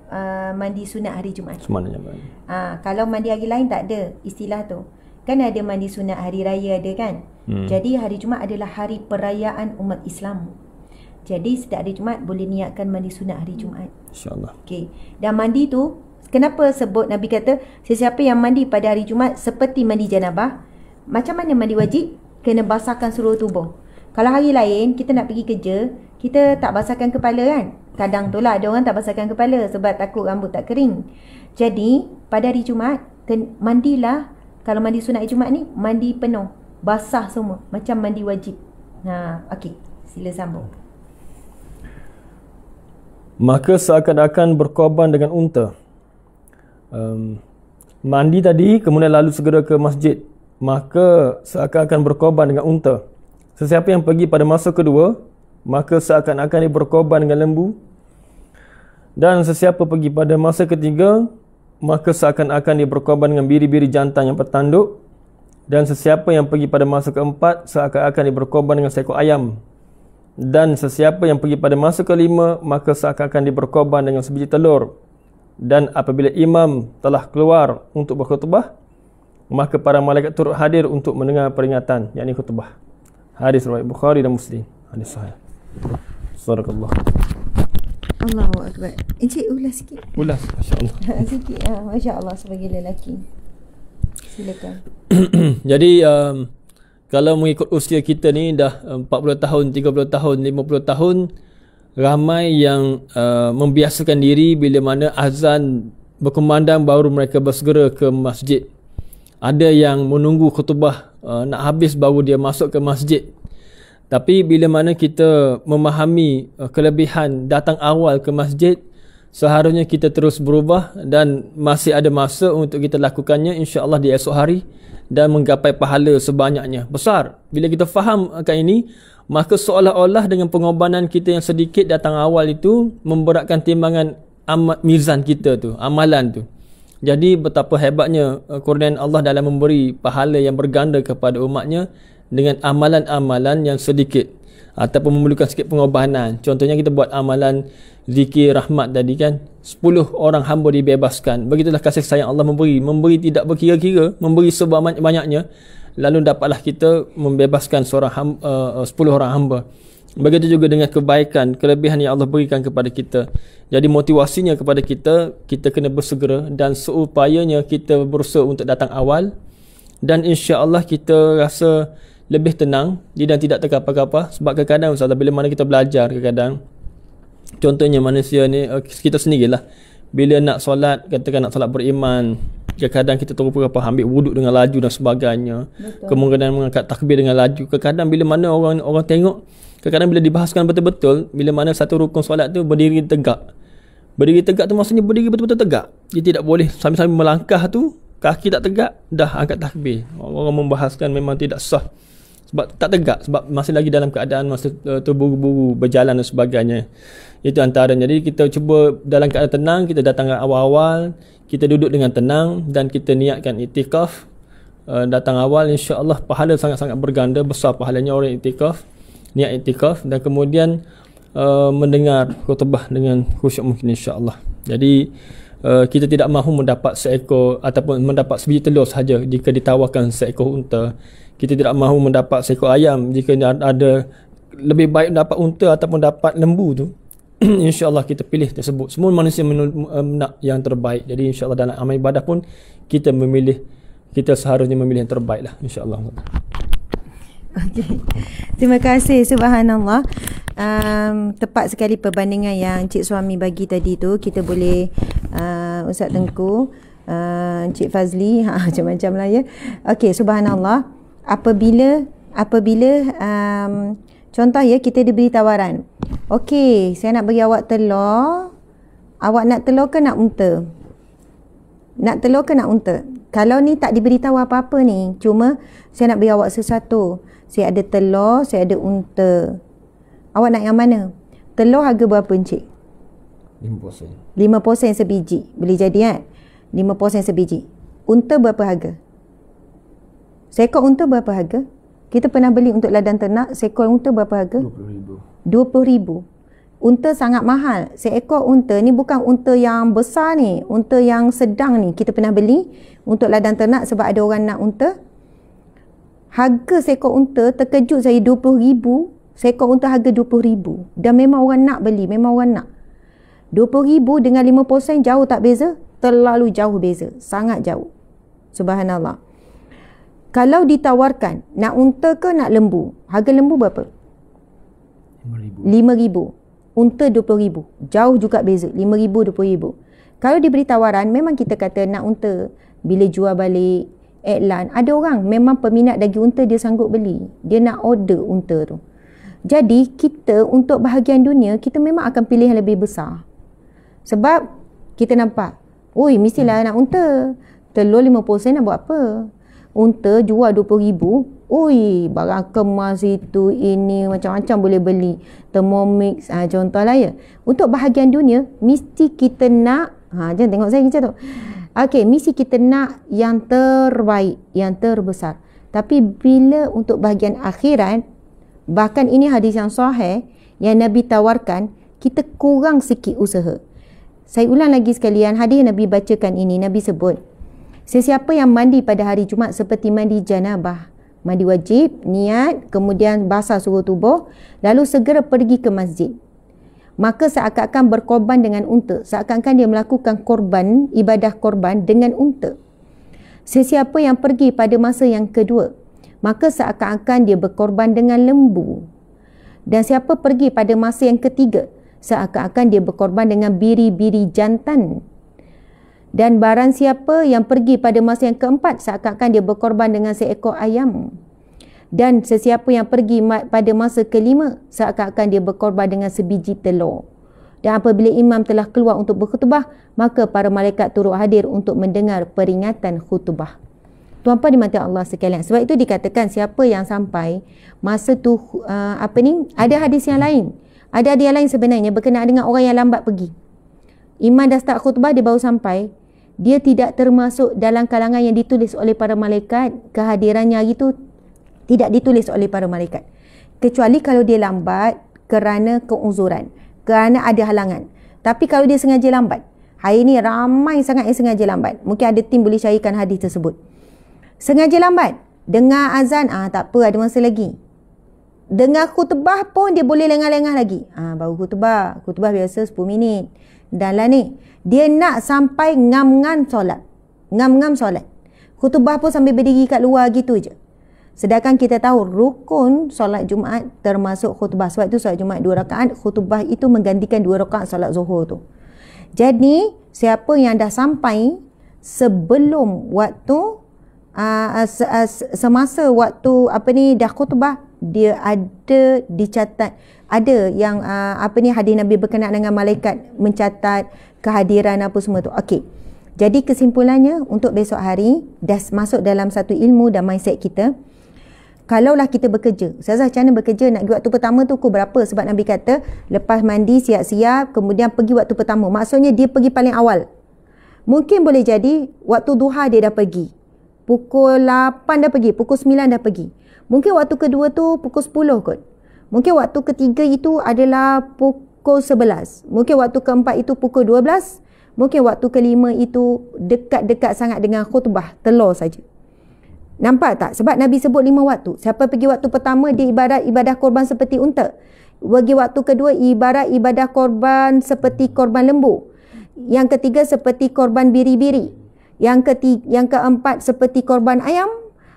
mandi sunat hari Jumaat. Semuanya. Kalau mandi hari lain tak ada istilah tu. Kan ada mandi sunat hari raya ada kan. Jadi hari Jumaat adalah hari perayaan umat Islam. Jadi setiap hari Jumaat boleh niatkan mandi sunat hari Jumaat. InsyaAllah. Okey. Dan mandi tu, kenapa sebut Nabi kata sesiapa yang mandi pada hari Jumaat seperti mandi janabah. Macam mana mandi wajib? Kena basahkan seluruh tubuh. Kalau hari lain kita nak pergi kerja, kita tak basahkan kepala kan. Kadang tu lah ada orang tak basahkan kepala sebab takut rambut tak kering. Jadi pada hari Jumaat mandilah. Kalau mandi sunat hari Jumaat ni mandi penuh, basah semua macam mandi wajib. Okey, sila sambung. Maka seakan-akan berkorban dengan unta. Mandi tadi kemudian lalu segera ke masjid, maka seakan-akan berkorban dengan unta. Sesiapa yang pergi pada masa kedua, maka seakan-akan dia berkorban dengan lembu. Dan sesiapa pergi pada masa ketiga, maka seakan-akan dia berkorban dengan biri-biri jantan yang bertanduk. Dan sesiapa yang pergi pada masa keempat, seakan-akan dia berkorban dengan seekor ayam. Dan sesiapa yang pergi pada masa kelima, maka seakan-akan dia berkorban dengan sebiji telur. Dan apabila imam telah keluar untuk berkhutbah, maka para malaikat turut hadir untuk mendengar peringatan, yakni khutbah. Hadis riwayat Bukhari dan Muslim. Hadis sahih. Subhanallah. Allahu akbar. Encik ulas sikit. Ulas, masya-Allah. Sikit. Masya-Allah sebagai lelaki. Silakan. Jadi kalau mengikut usia kita ni dah 40 tahun, 30 tahun, 50 tahun, ramai yang membiasakan diri bila mana azan berkumandang baru mereka bersegera ke masjid. Ada yang menunggu khutbah nak habis baru dia masuk ke masjid. Tapi bila mana kita memahami kelebihan datang awal ke masjid, seharusnya kita terus berubah dan masih ada masa untuk kita lakukannya insya-Allah di esok hari dan menggapai pahala sebanyaknya. Besar. Bila kita faham akan ini, maka seolah-olah dengan pengorbanan kita yang sedikit datang awal itu memberatkan timbangan mizan kita tu, amalan tu. Jadi betapa hebatnya kurniaan Allah dalam memberi pahala yang berganda kepada umatnya dengan amalan-amalan yang sedikit ataupun memerlukan sikit pengorbanan. Contohnya kita buat amalan zikir rahmat tadi kan, 10 orang hamba dibebaskan. Begitulah kasih sayang Allah memberi tidak berkira-kira, memberi sebanyak-banyaknya, lalu dapatlah kita membebaskan 10 orang hamba. Begitu juga dengan kebaikan, kelebihan yang Allah berikan kepada kita. Jadi motivasinya kepada kita, kita kena bersegera dan seupayanya kita berusaha untuk datang awal. Dan insya-Allah kita rasa lebih tenang dan tidak terkapar-kapar. Sebab kadang-kadang Ustaz, bila mana kita belajar, kadang-kadang contohnya manusia ni, kita sendirilah, bila nak solat, katakan nak solat beriman, kadang-kadang kita terlupa ambil wuduk dengan laju dan sebagainya. Betul. Kemudian mengangkat takbir dengan laju. Kadang-kadang bila mana orang tengok, kadang-kadang bila dibahaskan betul-betul, bila mana satu rukun solat tu berdiri tegak. Berdiri tegak tu maksudnya berdiri betul-betul tegak. Dia tidak boleh sambil-sambil melangkah tu kaki tak tegak, dah angkat takbir. Orang membahaskan memang tidak sah. Sebab tak tegak, sebab masih lagi dalam keadaan masa terburu-buru berjalan dan sebagainya. Itu antaranya. Jadi kita cuba dalam keadaan tenang, kita datang awal-awal, kita duduk dengan tenang dan kita niatkan iktikaf. Datang awal, insya-Allah pahala sangat-sangat berganda, besar pahalanya orang iktikaf, niat iktikaf, dan kemudian mendengar khutbah dengan khusyuk mungkin, insya-Allah. Jadi kita tidak mahu mendapat seekor ataupun mendapat sebiji telur sahaja jika ditawarkan seekor unta. Kita tidak mahu mendapat seekor ayam jika ada lebih baik mendapat unta ataupun dapat lembu tu. InsyaAllah kita pilih tersebut. Semua manusia nak yang terbaik. Jadi insyaAllah dalam amal ibadah pun kita seharusnya memilih yang terbaik lah, insyaAllah. Okay. Terima kasih, subhanallah. Tepat sekali perbandingan yang Encik Suami bagi tadi tu. Kita boleh Ustaz Tengku, Encik Fazli, macam-macam lah ya. Okey, subhanallah. Apabila contoh ya, kita diberi tawaran, okey, saya nak bagi awak telur. Awak nak telur ke nak unta? Nak telur ke nak unta? Kalau ni tak diberitahu apa-apa ni, cuma saya nak bagi awak sesuatu. Saya ada telur, saya ada unta. Awak nak yang mana? Telur harga berapa, Encik? 5%. 5% sebiji. Boleh jadi kan? 5% sebiji. Unta berapa harga? Seekor unta berapa harga? Kita pernah beli untuk ladang ternak, seekor unta berapa harga? 20,000. 20,000. Unta sangat mahal. Seekor unta ni bukan unta yang besar ni, unta yang sedang ni. Kita pernah beli untuk ladang ternak sebab ada orang nak unta. Harga seekor unta terkejut saya, 20,000. Seekor unta harga 20,000. Dan memang orang nak beli, memang orang nak. 20,000 dengan 5% jauh tak beza? Terlalu jauh beza. Sangat jauh. Subhanallah. Kalau ditawarkan nak unta ke nak lembu, harga lembu berapa? 5,000. Unta 20,000. Jauh juga beza. 5,000, 20,000. Kalau diberi tawaran, memang kita kata nak unta. Bila jual balik, iklan, ada orang memang peminat daging unta, dia sanggup beli. Dia nak order unta tu. Jadi kita untuk bahagian dunia, kita memang akan pilih yang lebih besar. Sebab kita nampak, oi, mestilah nak unta. Telur 5% nak buat apa? Unta jual 20,000. Ui, barang kemas itu, ini, macam-macam boleh beli. Thermomix, contohlah ya. Untuk bahagian dunia, mesti kita nak, jangan tengok saya macam tu. Okey, mesti kita nak yang terbaik, yang terbesar. Tapi bila untuk bahagian akhirat, bahkan ini hadis yang sahih, yang Nabi tawarkan, kita kurang sikit usaha. Saya ulang lagi sekalian, hadis Nabi bacakan ini, Nabi sebut, sesiapa yang mandi pada hari Jumaat seperti mandi janabah, mandi wajib, niat, kemudian basah seluruh tubuh, lalu segera pergi ke masjid, maka seakan-akan berkorban dengan unta, seakan-akan dia melakukan korban, ibadah korban dengan unta. Sesiapa yang pergi pada masa yang kedua, maka seakan-akan dia berkorban dengan lembu. Dan siapa pergi pada masa yang ketiga, seakan-akan dia berkorban dengan biri-biri jantan. Dan barang siapa yang pergi pada masa yang keempat, seakan-akan dia berkorban dengan seekor ayam. Dan sesiapa yang pergi pada masa kelima, seakan-akan dia berkorban dengan sebiji telur. Dan apabila imam telah keluar untuk berkhutbah, maka para malaikat turut hadir untuk mendengar peringatan khutbah. Tuan-puan dimati Allah sekalian. Sebab itu dikatakan siapa yang sampai masa tu ada hadis yang lain. Ada hadis yang lain sebenarnya berkenaan dengan orang yang lambat pergi. Imam dah start khutbah, dia baru sampai. Dia tidak termasuk dalam kalangan yang ditulis oleh para malaikat. Kehadirannya hari itu tidak ditulis oleh para malaikat. Kecuali kalau dia lambat kerana keuzuran, kerana ada halangan. Tapi kalau dia sengaja lambat, hari ini ramai sangat yang sengaja lambat. Mungkin ada tim boleh carikan hadis tersebut. Sengaja lambat, dengar azan, tak apa, ada masa lagi. Dengar khutbah pun dia boleh lengah-lengah lagi. Baru khutbah biasa 10 minit. Dan lah ni, dia nak sampai ngam-ngam solat. Ngam-ngam solat. Khutbah pun sambil berdiri kat luar gitu je. Sedangkan kita tahu rukun solat Jumaat termasuk khutbah. Sebab tu solat Jumaat 2 rakaat, khutbah itu menggantikan 2 rakaat solat Zuhur tu. Jadi, siapa yang dah sampai sebelum waktu semasa waktu dah khutbah, dia ada dicatat, ada yang hadis Nabi berkenaan dengan malaikat mencatat kehadiran apa semua tu. Okey. Jadi kesimpulannya untuk besok hari dah masuk dalam satu ilmu dan mindset kita. Kalaulah kita bekerja, Ustazah macam mana bekerja nak pergi waktu pertama tu pukul berapa? Sebab Nabi kata lepas mandi siap-siap kemudian pergi waktu pertama. Maksudnya dia pergi paling awal. Mungkin boleh jadi waktu duha dia dah pergi. Pukul 8 dah pergi, pukul 9 dah pergi. Mungkin waktu kedua tu pukul 10 kot. Mungkin waktu ketiga itu adalah pukul 11. Mungkin waktu keempat itu pukul 12. Mungkin waktu kelima itu dekat-dekat sangat dengan khutbah, telur saja. Nampak tak? Sebab Nabi sebut 5 waktu. Siapa pergi waktu pertama, dia ibadah korban seperti unta. Pergi waktu kedua, ibadah korban seperti korban lembu. Yang ketiga, seperti korban biri-biri. Yang keempat, seperti korban ayam.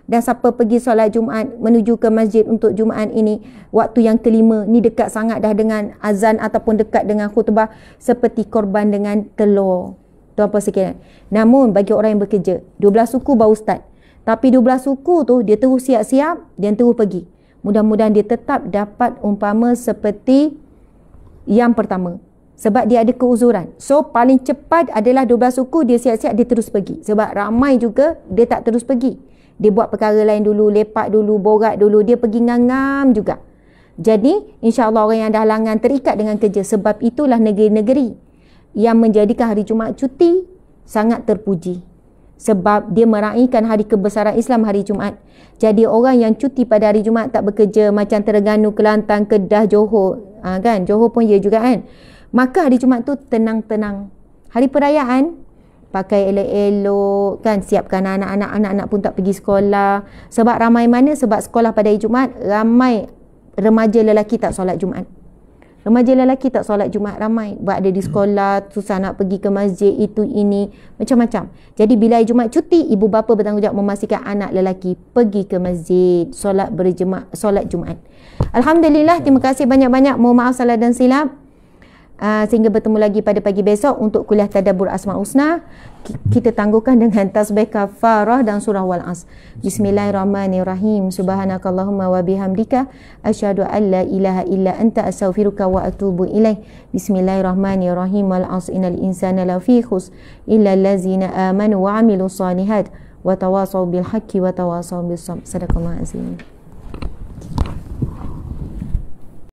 Dan siapa pergi solat Jumaat menuju ke masjid untuk Jumaat ini, waktu yang kelima ni dekat sangat dah dengan azan ataupun dekat dengan khutbah, seperti korban dengan telur. Tu apa sekiranya. Namun bagi orang yang bekerja, 12 suku baru start. Tapi 12 suku tu dia terus siap-siap dan terus pergi. Mudah-mudahan dia tetap dapat umpama seperti yang pertama. Sebab dia ada keuzuran. So paling cepat adalah 12 suku dia siap-siap dia terus pergi. Sebab ramai juga dia tak terus pergi. Dia buat perkara lain dulu, lepak dulu, borak dulu. Dia pergi ngam-ngam juga. Jadi insya-Allah orang yang dah halangan terikat dengan kerja. Sebab itulah negeri-negeri yang menjadikan hari Jumaat cuti sangat terpuji. Sebab dia meraihkan hari kebesaran Islam hari Jumaat. Jadi orang yang cuti pada hari Jumaat tak bekerja macam Terengganu, Kelantan, Kedah, Johor. Kan? Johor pun ya juga kan. Maka hari Jumaat tu tenang-tenang. Hari perayaan, pakai elok-elok, kan, siapkan anak-anak pun tak pergi sekolah. Sebab ramai mana? Sebab sekolah pada hari Jumaat, ramai remaja lelaki tak solat Jumaat. Remaja lelaki tak solat Jumaat ramai. Buat ada di sekolah, susah nak pergi ke masjid, itu, ini, macam-macam. Jadi bila hari Jumaat cuti, ibu bapa bertanggungjawab memastikan anak lelaki pergi ke masjid, solat berjemaah, solat Jumaat. Alhamdulillah, terima kasih banyak-banyak. Mohon maaf salah dan silap. Sehingga bertemu lagi pada pagi besok untuk kuliah tadabbur Asmaul Husna. Kita tangguhkan dengan tasbih kafarah dan surah Wal Asr. Bismillahirrahmanirrahim. Subhanakallahumma wa bihamdika asyhadu an la ilaha illa anta astaghfiruka wa atubu ilaik. Bismillahirrahmanirrahim. Wal asr innal insana lafi khusr illa allazina amanu wa amilus solihat wa tawasaw bil haqqi wa tawasaw bis sabr. Sadaqallahu azim.